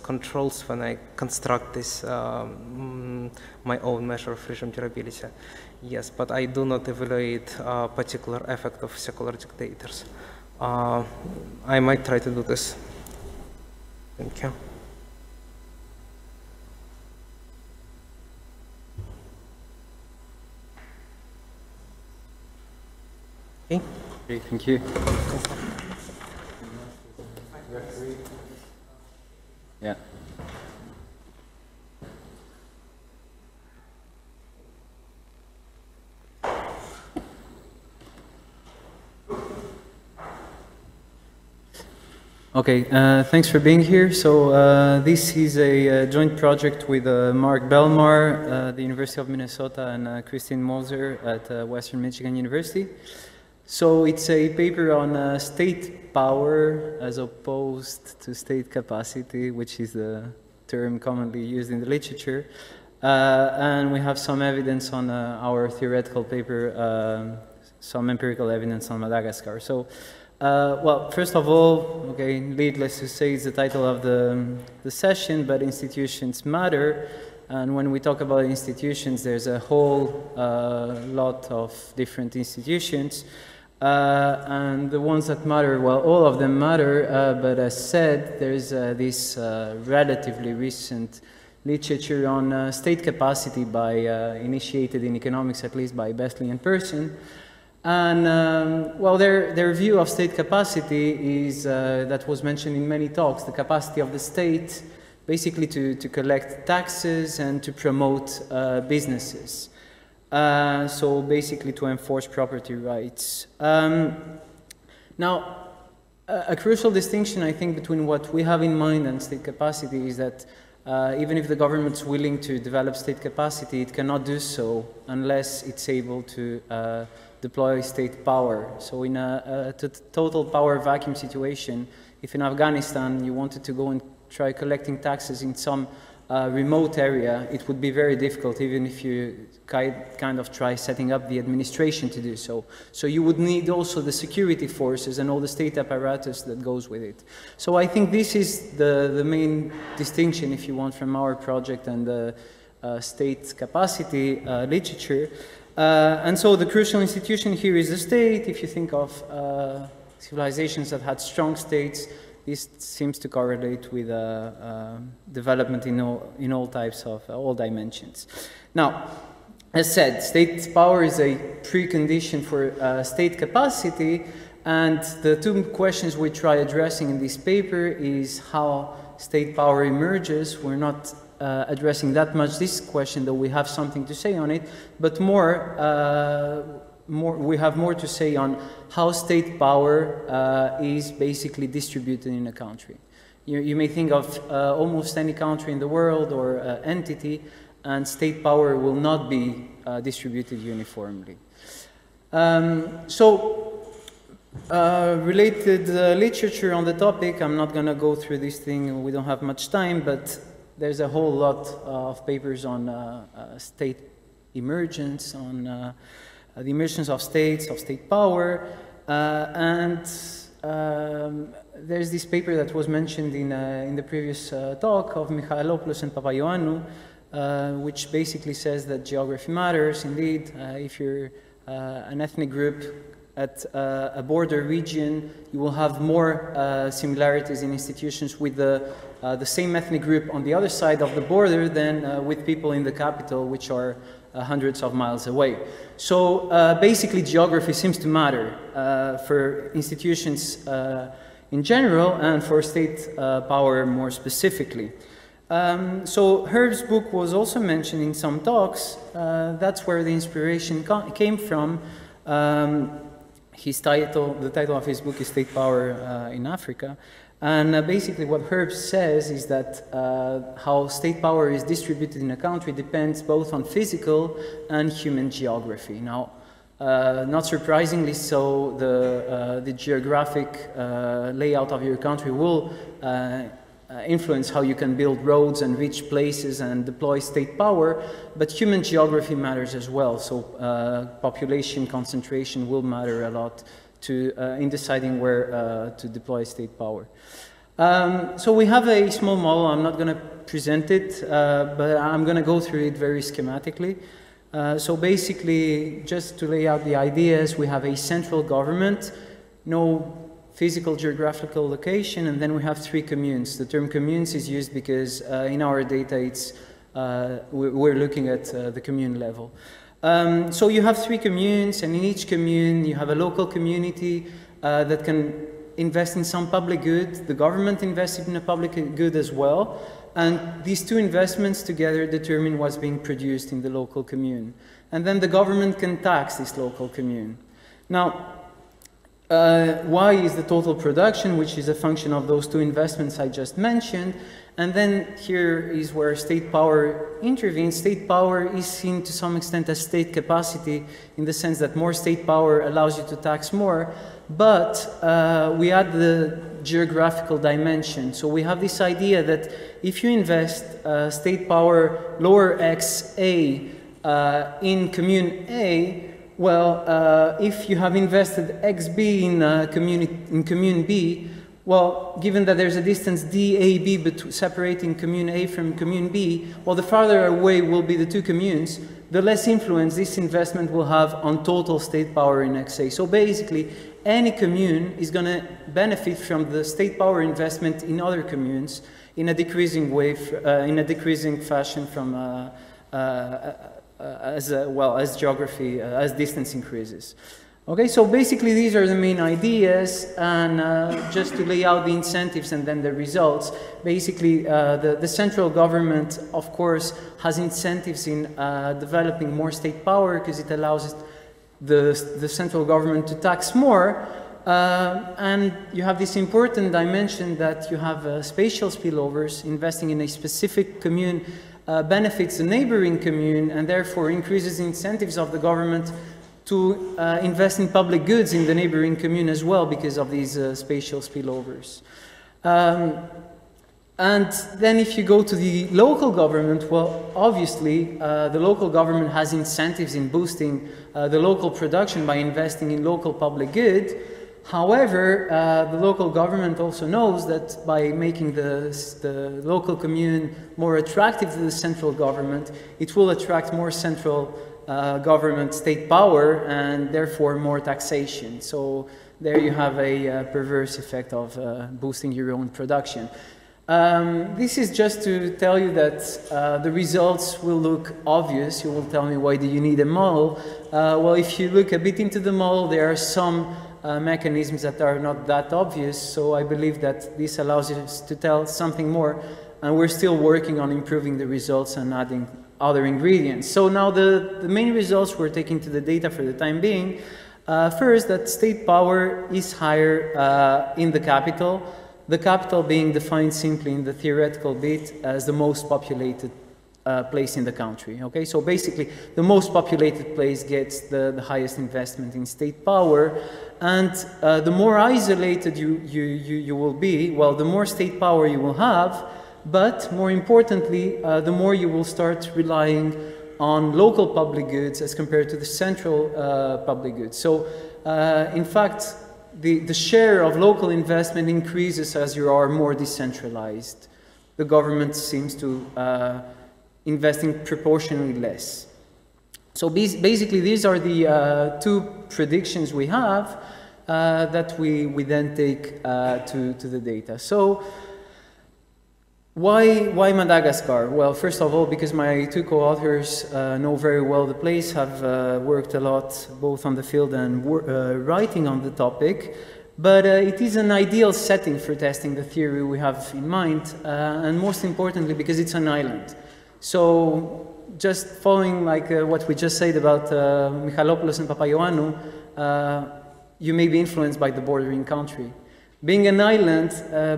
controls when I construct this my own measure of regime durability. Yes, but I do not evaluate particular effect of secular dictators. I might try to do this. Thank you. Okay. Okay, thank you. Yeah. Okay, thanks for being here. So this is a joint project with Mark Belmar, the University of Minnesota, and Christine Moser at Western Michigan University. So it's a paper on state power as opposed to state capacity, which is the term commonly used in the literature. And we have some evidence on our theoretical paper, some empirical evidence on Madagascar. So, well, first of all, okay, needless to say, it's the title of the session, but institutions matter. And when we talk about institutions, there's a whole lot of different institutions. And the ones that matter, well, all of them matter, but as said, there's this relatively recent literature on state capacity by, initiated in economics at least by Besley and Person. And, well, their view of state capacity is, that was mentioned in many talks, the capacity of the state basically to collect taxes and to promote businesses. So basically to enforce property rights. Now, a crucial distinction, I think, between what we have in mind and state capacity is that even if the government's willing to develop state capacity, it cannot do so unless it's able to deploy state power. So in a total power vacuum situation, if in Afghanistan you wanted to go and try collecting taxes in some remote area, it would be very difficult even if you kind of try setting up the administration to do so. So you would need also the security forces and all the state apparatus that goes with it. So I think this is the main distinction, if you want, from our project and the state capacity literature. And so the crucial institution here is the state. If you think of civilizations that had strong states, this seems to correlate with development in all types of, all dimensions. Now, as said, state power is a precondition for state capacity, and the two questions we try addressing in this paper is how state power emerges. We're not addressing that much this question, though we have something to say on it, but we have more to say on how state power is basically distributed in a country. You may think of almost any country in the world or entity, and state power will not be distributed uniformly. Related literature on the topic, I'm not going to go through this thing, we don't have much time, but there's a whole lot of papers on state emergence, on the emergence of states, of state power, and there's this paper that was mentioned in the previous talk of Mikhail and Papaioannou, which basically says that geography matters. Indeed, if you're an ethnic group at a border region, you will have more similarities in institutions with the same ethnic group on the other side of the border than with people in the capital, which are hundreds of miles away. So basically, geography seems to matter for institutions in general and for state power more specifically. So Herb's book was also mentioned in some talks. That's where the inspiration came from. The title of his book is State Power in Africa. And basically what Herb says is that how state power is distributed in a country depends both on physical and human geography. Now, not surprisingly so, the geographic layout of your country will influence how you can build roads and reach places and deploy state power, but human geography matters as well. So population concentration will matter a lot in deciding where to deploy state power. So we have a small model. I'm not going to present it, but I'm going to go through it very schematically. So basically, just to lay out the ideas, we have a central government, no physical geographical location, and then we have 3 communes. The term communes is used because in our data it's we're looking at the commune level. So you have 3 communes, and in each commune you have a local community that can invest in some public good. The government invested in a public good as well, and these 2 investments together determine what's being produced in the local commune. And then the government can tax this local commune. Now, Y is the total production, which is a function of those 2 investments I just mentioned. And then here is where state power intervenes. State power is seen to some extent as state capacity, in the sense that more state power allows you to tax more, but we add the geographical dimension. So we have this idea that if you invest state power lower XA in commune A, well, if you have invested XB in commune B, well, given that there's a distance DAB separating commune A from commune B, well, the farther away will be the 2 communes, the less influence this investment will have on total state power in XA. So basically, any commune is going to benefit from the state power investment in other communes in a decreasing way, in a decreasing fashion from as geography, as distance increases. Okay, so basically these are the main ideas, and just to lay out the incentives and then the results, basically the central government, of course, has incentives in developing more state power because it allows the central government to tax more, and you have this important dimension that you have spatial spillovers. Investing in a specific commune benefits the neighboring commune and therefore increases the incentives of the government to invest in public goods in the neighboring commune as well because of these spatial spillovers. And then if you go to the local government, well, obviously the local government has incentives in boosting the local production by investing in local public good. However, the local government also knows that by making the local commune more attractive to the central government, it will attract more central government state power and therefore more taxation. So there you have a perverse effect of boosting your own production. This is just to tell you that the results will look obvious. You will tell me, why do you need a model? Well, if you look a bit into the model, there are some mechanisms that are not that obvious, so I believe that this allows us to tell something more, and we're still working on improving the results and adding other ingredients. So now the main results we're taking to the data for the time being, first, that state power is higher in the capital being defined simply in the theoretical bit as the most populated place in the country. Okay, so basically the most populated place gets the highest investment in state power, and the more isolated you will be, well, the more state power you will have, but more importantly, the more you will start relying on local public goods as compared to the central public goods. So, in fact, the share of local investment increases as you are more decentralized. The government seems to investing proportionally less. So basically, these are the two predictions we have that we then take to the data. So why Madagascar? Well, first of all, because my two co-authors know very well the place, have worked a lot both on the field and writing on the topic. But it is an ideal setting for testing the theory we have in mind, and most importantly, because it's an island. So just following like what we just said about Michailopoulos and Papaioannou, you may be influenced by the bordering country. Being an island,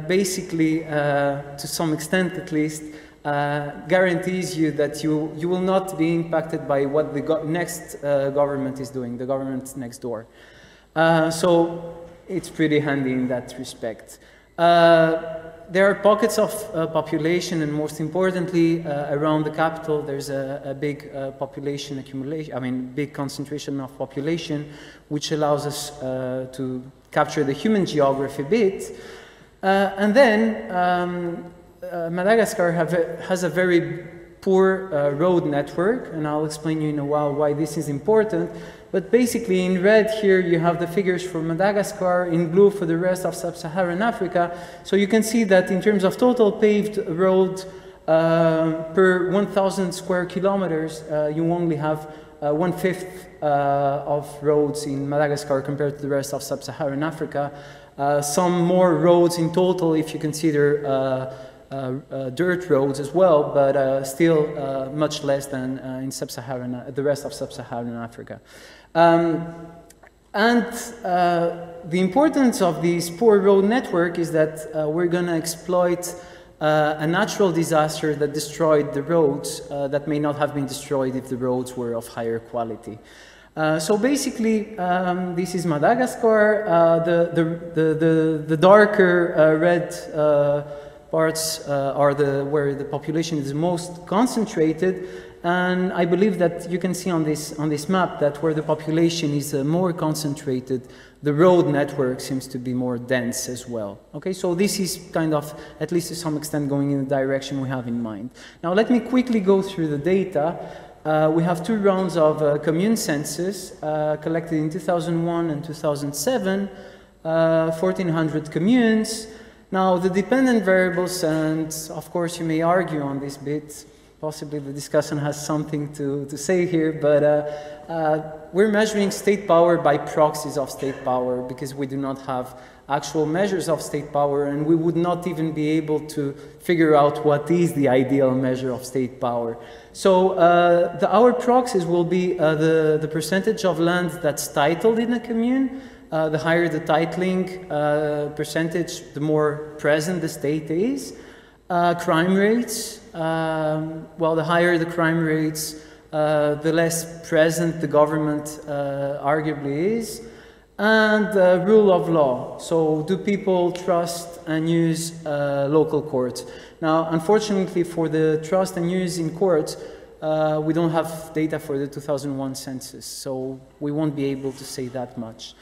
basically, to some extent at least, guarantees you that you will not be impacted by what the next government is doing, the government next door. So it's pretty handy in that respect. There are pockets of population, and most importantly, around the capital, there's a big population accumulation, I mean, big concentration of population, which allows us to capture the human geography bit. And then Madagascar has a very poor road network, and I'll explain you in a while why this is important. But basically, in red here, you have the figures for Madagascar, in blue for the rest of sub-Saharan Africa. So you can see that in terms of total paved road per 1,000 square kilometers, you only have 1/5 of roads in Madagascar compared to the rest of sub-Saharan Africa. Some more roads in total if you consider dirt roads as well, but still much less than in sub-Saharan, the rest of sub-Saharan Africa. The importance of this poor road network is that we're going to exploit a natural disaster that destroyed the roads that may not have been destroyed if the roads were of higher quality. So basically, this is Madagascar. The darker red parts are where the population is most concentrated, and I believe that you can see on this map that where the population is more concentrated, the road network seems to be more dense as well. Okay, so this is kind of, at least to some extent, going in the direction we have in mind. Now let me quickly go through the data. We have two rounds of commune census collected in 2001 and 2007, 1,400 communes. Now, the dependent variables, and of course you may argue on this bit, possibly the discussion has something to say here, but we're measuring state power by proxies of state power because we do not have actual measures of state power, and we would not even be able to figure out what is the ideal measure of state power. So our proxies will be the percentage of land that's titled in a commune. The higher the titling percentage, the more present the state is. Crime rates, well, the higher the crime rates, the less present the government arguably is. And rule of law. So do people trust and use local courts? Now, unfortunately, for the trust and use in courts, we don't have data for the 2001 census, so we won't be able to say that much.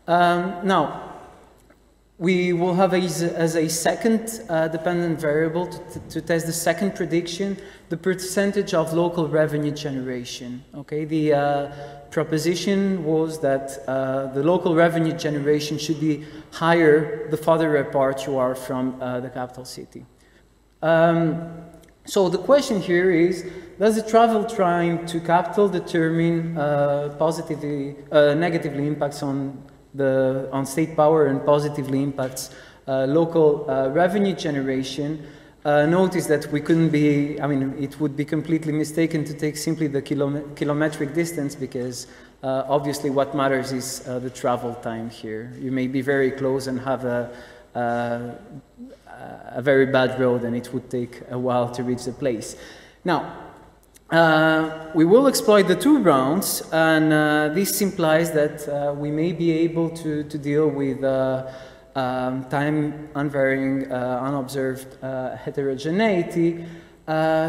Now, we will have as a second dependent variable to test the second prediction, the percentage of local revenue generation. Okay, the proposition was that the local revenue generation should be higher the farther apart you are from the capital city. So the question here is, does the travel time to capital determine positively, negatively impacts on state power and positively impacts local revenue generation? Notice that we couldn't be, I mean, it would be completely mistaken to take simply the kilometric distance because obviously what matters is the travel time here. You may be very close and have a very bad road and it would take a while to reach the place. Now, we will exploit the two rounds, and this implies that we may be able to deal with time unvarying, unobserved heterogeneity.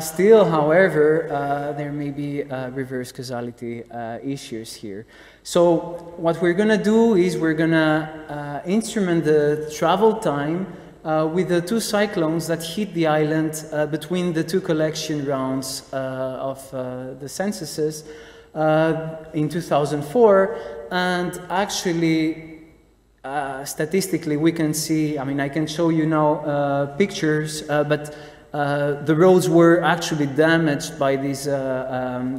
Still, however, there may be reverse causality issues here. So what we're going to do is we're going to instrument the travel time with the two cyclones that hit the island between the two collection rounds of the censuses in 2004. And actually, statistically, we can see, I mean, I can show you now pictures, but the roads were actually damaged by these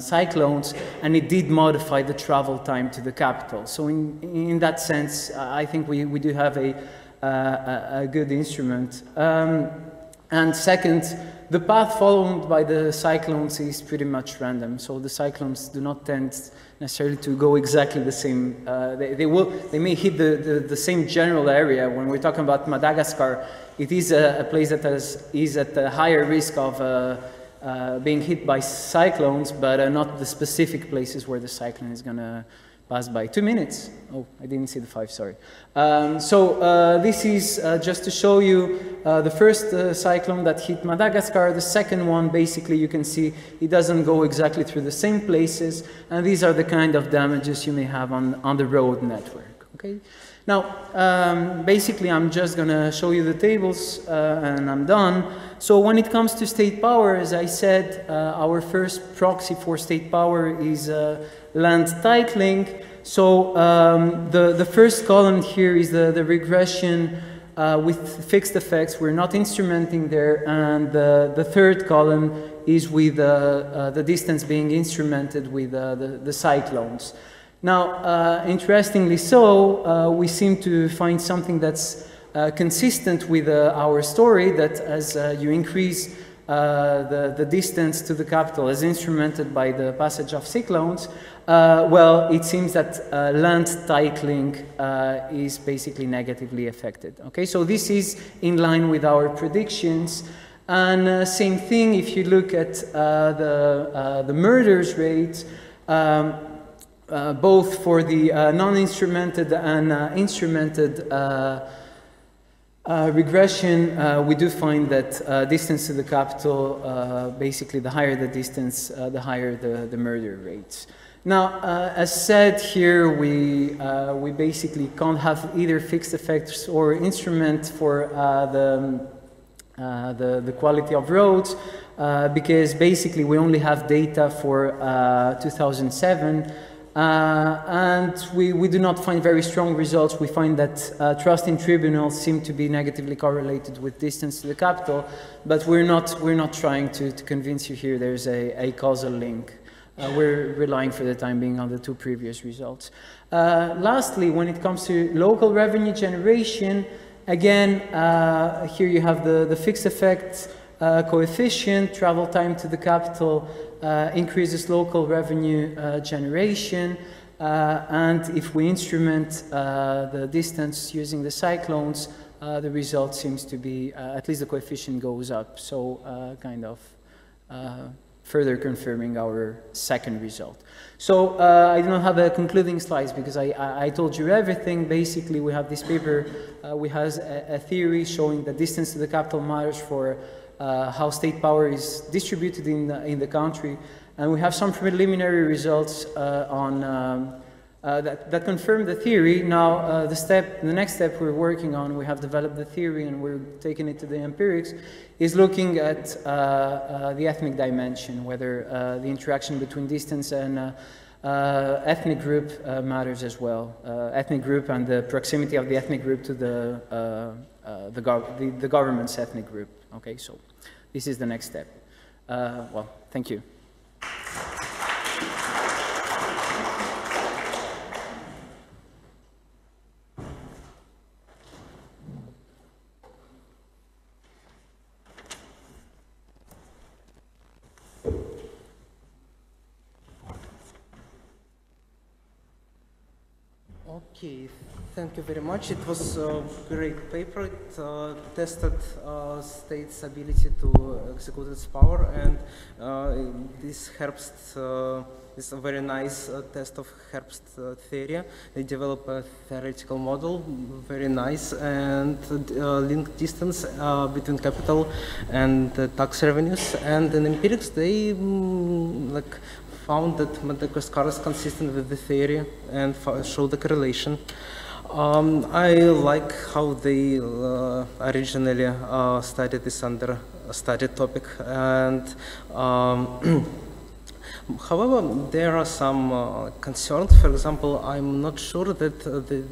cyclones, and it did modify the travel time to the capital. So in that sense, I think we do have a good instrument. And second, the path followed by the cyclones is pretty much random. So the cyclones do not tend necessarily to go exactly the same. They may hit the same general area. When we're talking about Madagascar, it is a place that is at a higher risk of being hit by cyclones, but not the specific places where the cyclone is going to pass by. 2 minutes. Oh, I didn't see the 5, sorry. This is just to show you the first cyclone that hit Madagascar. The second one, basically, you can see it doesn't go exactly through the same places, and these are the kind of damages you may have on the road network. Okay. Now, basically, I'm just going to show you the tables, and I'm done. So when it comes to state power, as I said, our first proxy for state power is land titling. So the first column here is the regression with fixed effects. We're not instrumenting there. And the third column is with the distance being instrumented with the cyclones. Now, interestingly so, we seem to find something that's consistent with our story, that as you increase the distance to the capital as instrumented by the passage of cyclones, well, it seems that land titling is basically negatively affected. Okay, so this is in line with our predictions. And same thing if you look at the murders rate, both for the non-instrumented and instrumented regression, we do find that distance to the capital, basically the higher the distance, the higher the murder rates. Now, as said here, we basically can't have either fixed effects or instrument for the quality of roads, because basically we only have data for 2007. And we do not find very strong results. We find that trust in tribunals seem to be negatively correlated with distance to the capital, but we're not trying to convince you here there's a causal link. We're relying for the time being on the two previous results. Lastly, when it comes to local revenue generation, again, here you have the fixed effect coefficient, travel time to the capital, increases local revenue generation, and if we instrument the distance using the cyclones, the result seems to be, at least the coefficient goes up, so kind of further confirming our second result. So I do not have a concluding slides because I told you everything. Basically, we have this paper, we have a theory showing that distance to the capital matters for how state power is distributed in the country, and we have some preliminary results that confirm the theory. Now, the next step we're working on, we have developed the theory and we're taking it to the empirics, is looking at the ethnic dimension, whether the interaction between distance and ethnic group matters as well. Ethnic group and the proximity of the ethnic group to the government's ethnic group. Okay, so this is the next step. Well, thank you. Okay, thank you very much. It was a great paper. It tested state's ability to execute its power, and this Herbst is a very nice test of Herbst theory. They develop a theoretical model, very nice, and link distance between capital and tax revenues. And in empirics, they found that Madagascar is consistent with the theory and showed the correlation. I like how they originally studied this under a study topic, and however, there are some concerns. For example, I'm not sure that the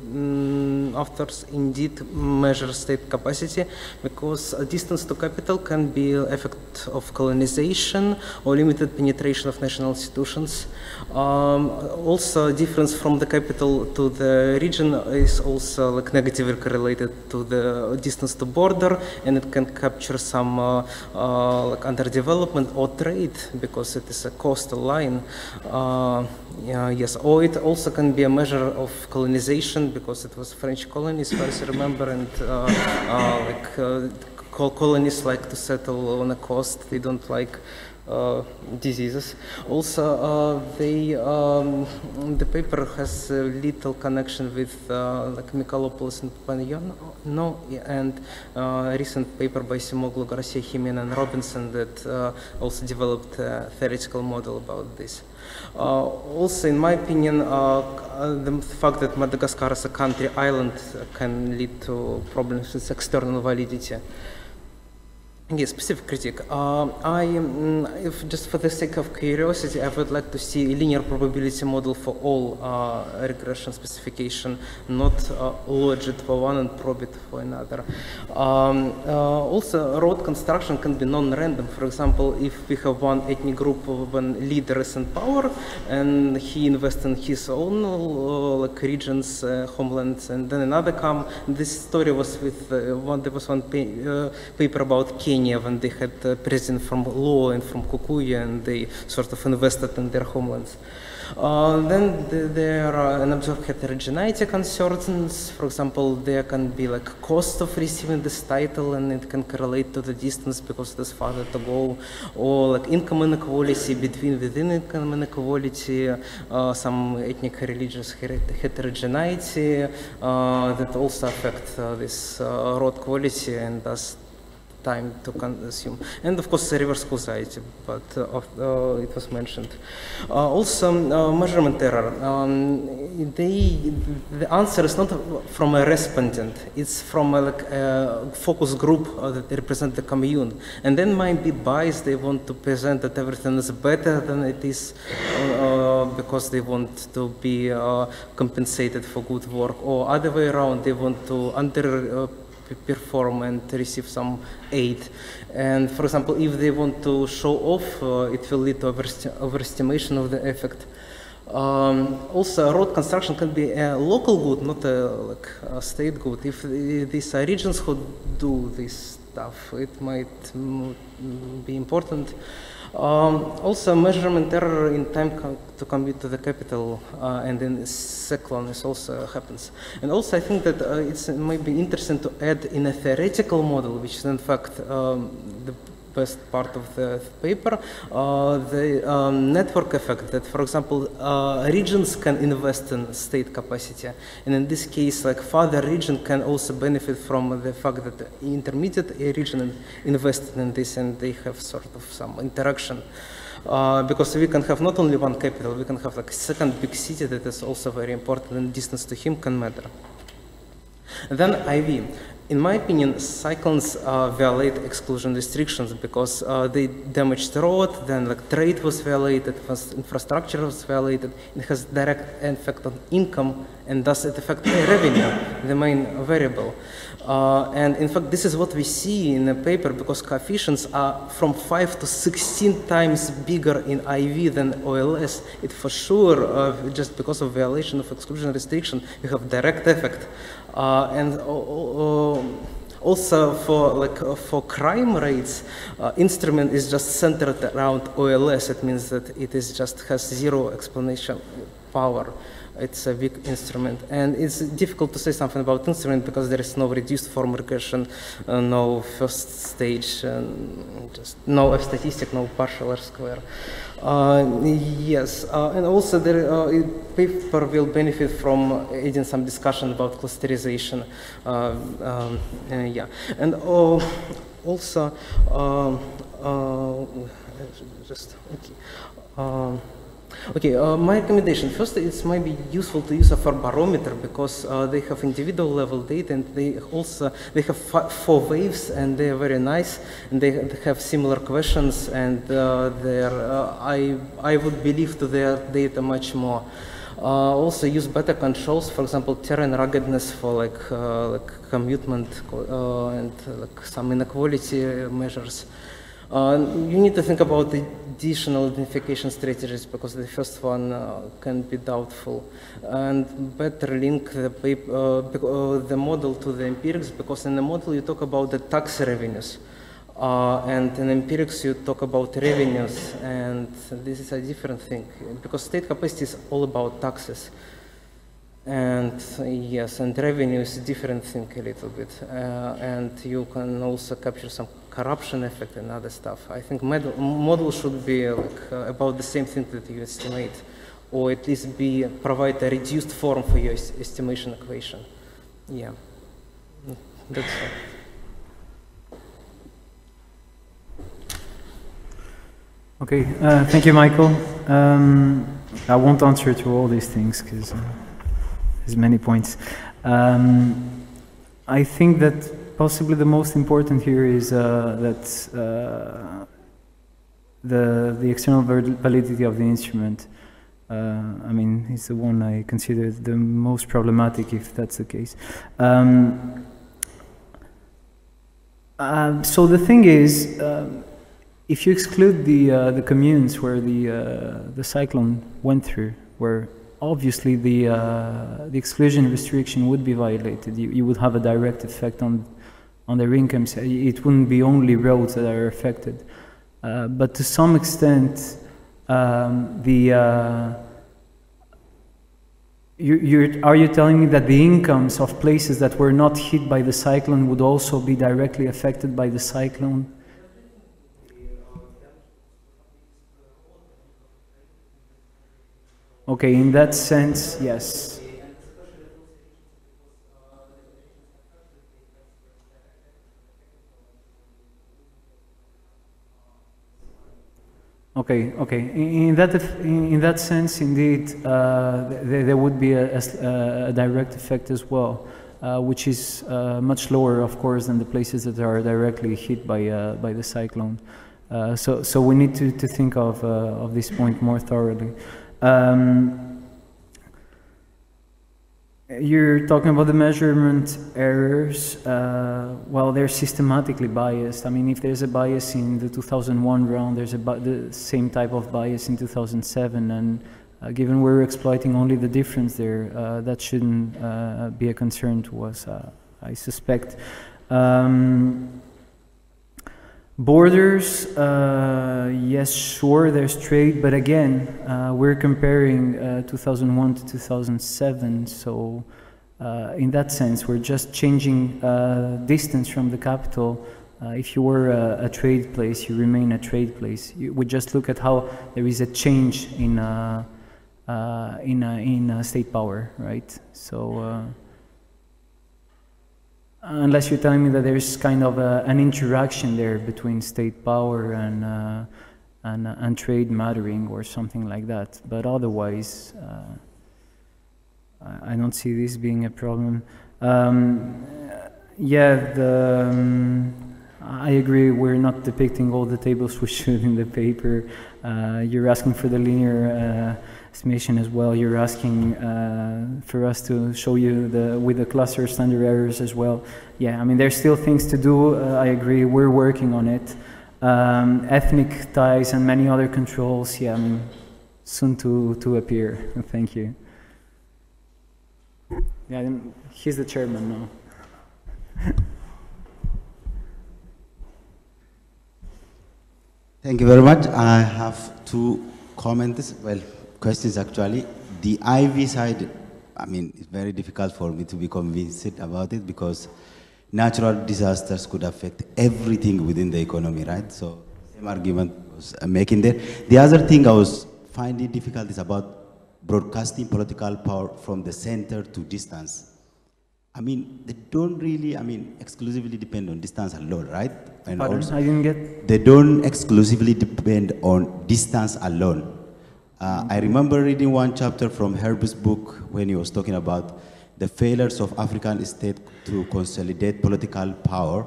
authors indeed measure state capacity, because a distance to capital can be an effect of colonization or limited penetration of national institutions. Also, difference from the capital to the region is also negatively correlated to the distance to border, and it can capture some underdevelopment or trade, because it is a coastal line. Yes, or it also can be a measure of colonization, because it was French colonies, if I remember, and colonies like to settle on a coast. They don't like diseases. Also, the paper has a little connection with Mikhail and Panyano, and recent paper by Simoglu, Garcia, Jimenez, and Robinson that also developed a theoretical model about this. Also, in my opinion, the fact that Madagascar as a country island can lead to problems with external validity. Yes, specific critique. If just for the sake of curiosity, I would like to see a linear probability model for all regression specification, not logit for one and probit for another. Also, road construction can be non-random. For example, if we have one ethnic group when leader is in power and he invests in his own regions, homelands, and then another come. This story was with there was one paper about Kenya, when they had a president from Luo and from Kikuyu, and they sort of invested in their homelands. Then there are unobserved heterogeneity concerns. For example, there can be cost of receiving this title, and it can correlate to the distance because it is farther to go, or income inequality within income inequality, some ethnic religious heterogeneity that also affect this road quality and thus time to consume, and of course reverse causality, but it was mentioned. Also, measurement error. The answer is not from a respondent; it's from a focus group that represent the commune, and then might be biased. They want to present that everything is better than it is because they want to be compensated for good work, or other way around. They want to perform and receive some aid. And for example, if they want to show off, it will lead to overestimation of the effect. Also, road construction can be a local good, not a state good. If these are regions who do this stuff, it might be important. Also, measurement error in time to commute to the capital and in cyclone is also happens. And also, I think that it might be interesting to add in a theoretical model, which is in fact the best part of the paper, the network effect that, for example, regions can invest in state capacity. And in this case, further region can also benefit from the fact that the intermediate region invested in this, and they have sort of some interaction. Because we can have not only one capital, we can have a second big city that is also very important, and distance to him can matter. And then IV. In my opinion, cyclones violate exclusion restrictions because they damage the road, then trade was violated, infrastructure was violated. It has direct effect on income, and thus it affects revenue, the main variable. And in fact, this is what we see in the paper, because coefficients are from 5 to 16 times bigger in IV than OLS. It for sure, just because of violation of exclusion restriction, you have direct effect. And also for crime rates, instrument is just centered around OLS. It means that it is just has zero explanation power. It's a weak instrument, and it's difficult to say something about instrument because there is no reduced form regression, no first stage, just no F statistic, no partial R square. Yes, and also the paper will benefit from adding some discussion about clusterization. Yeah, and also just okay. Okay, my recommendation, first it might be useful to use a for barometer because they have individual level data and they have 4 waves and they are very nice and they have similar questions and I would believe to their data much more. Also use better controls, for example, terrain ruggedness for like commutement and like some inequality measures. You need to think about the additional identification strategies because the first one can be doubtful, and better link the model to the empirics because in the model you talk about the tax revenues, and in empirics you talk about revenues, and this is a different thing because state capacity is all about taxes. And yes, and revenue is a different thing a little bit, and you can also capture some corruption effect and other stuff. I think model should be like about the same thing that you estimate, or at least provide a reduced form for your estimation equation. Yeah, that's all. Okay, thank you, Michael. I won't answer to all these things because there's many points. I think that possibly the most important here is that the external validity of the instrument. I mean, it's the one I consider the most problematic if that's the case. So the thing is, if you exclude the communes where the cyclone went through, where obviously the exclusion restriction would be violated, you would have a direct effect on their incomes. It wouldn't be only roads that are affected, but to some extent, are you telling me that the incomes of places that were not hit by the cyclone would also be directly affected by the cyclone? Okay, in that sense, yes. Okay. In that sense, indeed, there would be a direct effect as well, which is much lower, of course, than the places that are directly hit by the cyclone. So we need to think of this point more thoroughly. You're talking about the measurement errors. Well, they're systematically biased. I mean, if there's a bias in the 2001 round, there's the same type of bias in 2007, and given we're exploiting only the difference there, that shouldn't be a concern to us, I suspect. Borders, yes, sure, there's trade, but again, we're comparing 2001 to 2007, so in that sense, we're just changing distance from the capital. If you were a trade place, you remain a trade place. We just look at how there is a change in state power, right? So. Unless you're telling me that there's kind of an interaction there between state power and trade mattering or something like that, but otherwise, I don't see this being a problem. Yeah, I agree. We're not depicting all the tables we should in the paper. You're asking for the linear estimation as well. You're asking for us to show you with the cluster standard errors as well. Yeah, I mean, there's still things to do. I agree. We're working on it. Ethnic ties and many other controls. Yeah, I mean, soon to appear. Thank you. Yeah, he's the chairman now. Thank you very much. I have two comments. Well, questions actually. the IV side, I mean, it's very difficult for me to be convinced about it because natural disasters could affect everything within the economy, right? So, same argument was making there. The other thing I was finding difficult is about broadcasting political power from the center to distance. I mean, they don't really, I mean, exclusively depend on distance alone, right? And Pardon? also, I didn't get... They don't exclusively depend on distance alone. I remember reading one chapter from Herb's book when he was talking about the failures of African states to consolidate political power.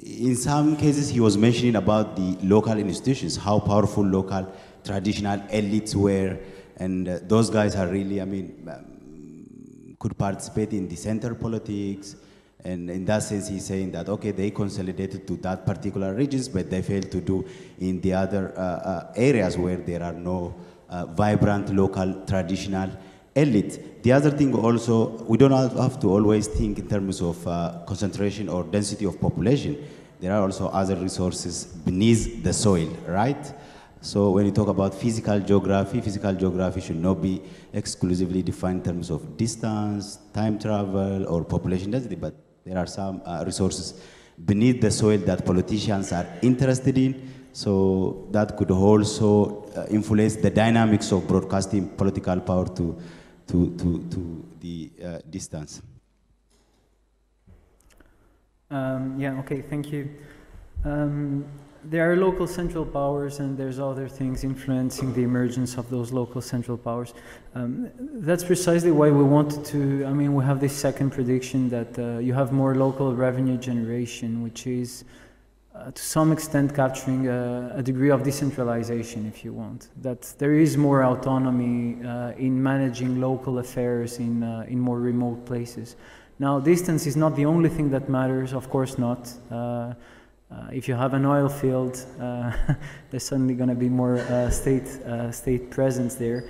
In some cases, he was mentioning about the local institutions, how powerful local traditional elites were, and those guys are really, I mean, could participate in the center politics, and in that sense, he's saying that, okay, they consolidated to that particular regions, but they failed to do in the other areas where there are no vibrant local traditional elite. The other thing also, we don't have to always think in terms of concentration or density of population. There are also other resources beneath the soil, right? So when you talk about physical geography should not be exclusively defined in terms of distance, time travel, or population density, but there are some resources beneath the soil that politicians are interested in. So that could also influence the dynamics of broadcasting political power to the distance. Yeah, okay, thank you. There are local central powers and there's other things influencing the emergence of those local central powers. That's precisely why we wanted to, I mean, we have this second prediction that you have more local revenue generation, which is to some extent capturing a degree of decentralization, if you want. That there is more autonomy in managing local affairs in more remote places. Now, distance is not the only thing that matters, of course not. If you have an oil field, there's suddenly going to be more state presence there.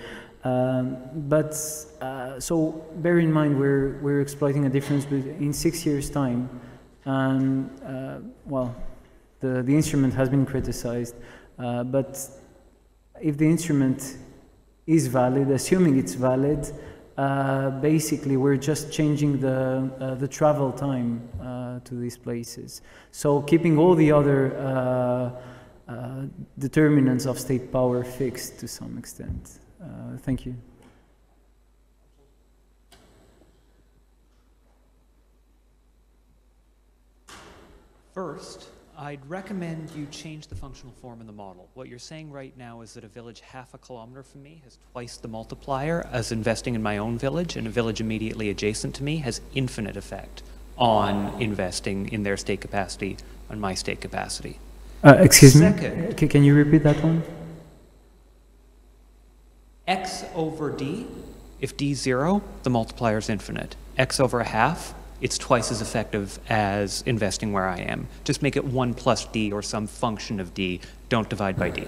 So bear in mind we're exploiting a difference in 6 years' time, and well, the instrument has been criticized, but if the instrument is valid, assuming it's valid, basically we're just changing the travel time to these places. So keeping all the other determinants of state power fixed to some extent. Thank you. First, I'd recommend you change the functional form in the model. What you're saying right now is that a village half a kilometer from me has twice the multiplier as investing in my own village, and a village immediately adjacent to me has infinite effect on investing in their state capacity on my state capacity. Excuse Second, me, can you repeat that one? X over D, if D is 0, the multiplier is infinite. X over a half, it's twice as effective as investing where I am. Just make it 1 plus D or some function of D. Don't divide by D.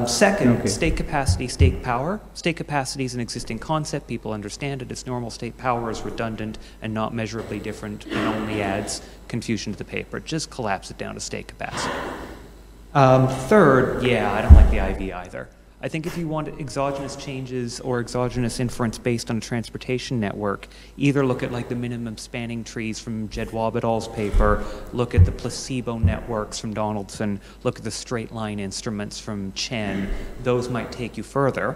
Second, state capacity, state power. State capacity is an existing concept. People understand it. Its normal state power is redundant and not measurably different and only adds confusion to the paper. Just collapse it down to state capacity. Third, yeah, I don't like the IV either. I think if you want exogenous changes or exogenous inference based on a transportation network, either look at like the minimum spanning trees from Jed Wabadall's paper, look at the placebo networks from Donaldson, look at the straight line instruments from Chen. Those might take you further.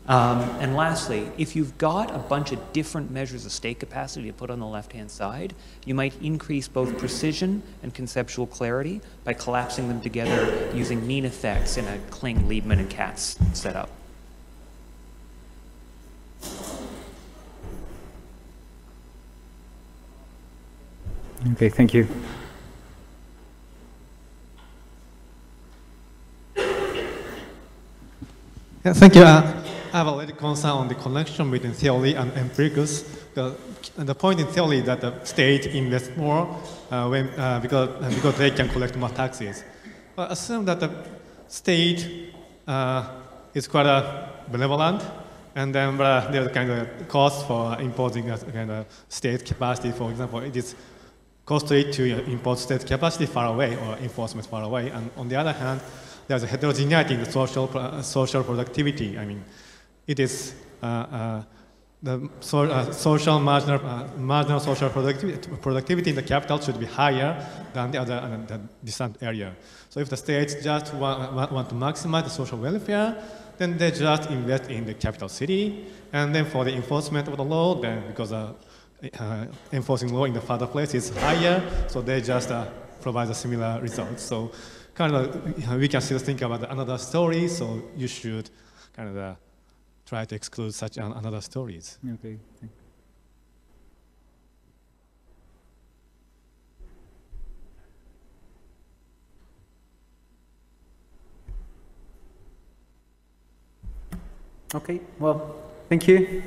And lastly, if you've got a bunch of different measures of state capacity to put on the left-hand side, you might increase both precision and conceptual clarity by collapsing them together using mean effects in a Kling, Liebman, and Katz setup. Okay, thank you. Yeah, thank you. I have a little concern on the connection between theory and empiricals. The point in theory that the state invests more because they can collect more taxes. But assume that the state is quite benevolent, and then there's a kind of cost for imposing a kind of state capacity. For example, it is costly to impose state capacity far away or enforcement far away. And on the other hand, there's a heterogeneity in the social productivity. I mean, it is social marginal social productivity in the capital should be higher than the distant area. So if the states just want to maximize the social welfare, then they just invest in the capital city. And then for the enforcement of the law, then because enforcing law in the further place is higher, so they just provide a similar result. So kind of we can still think about another story, so you should kind of try to exclude such another stories. Okay. Okay, well, thank you.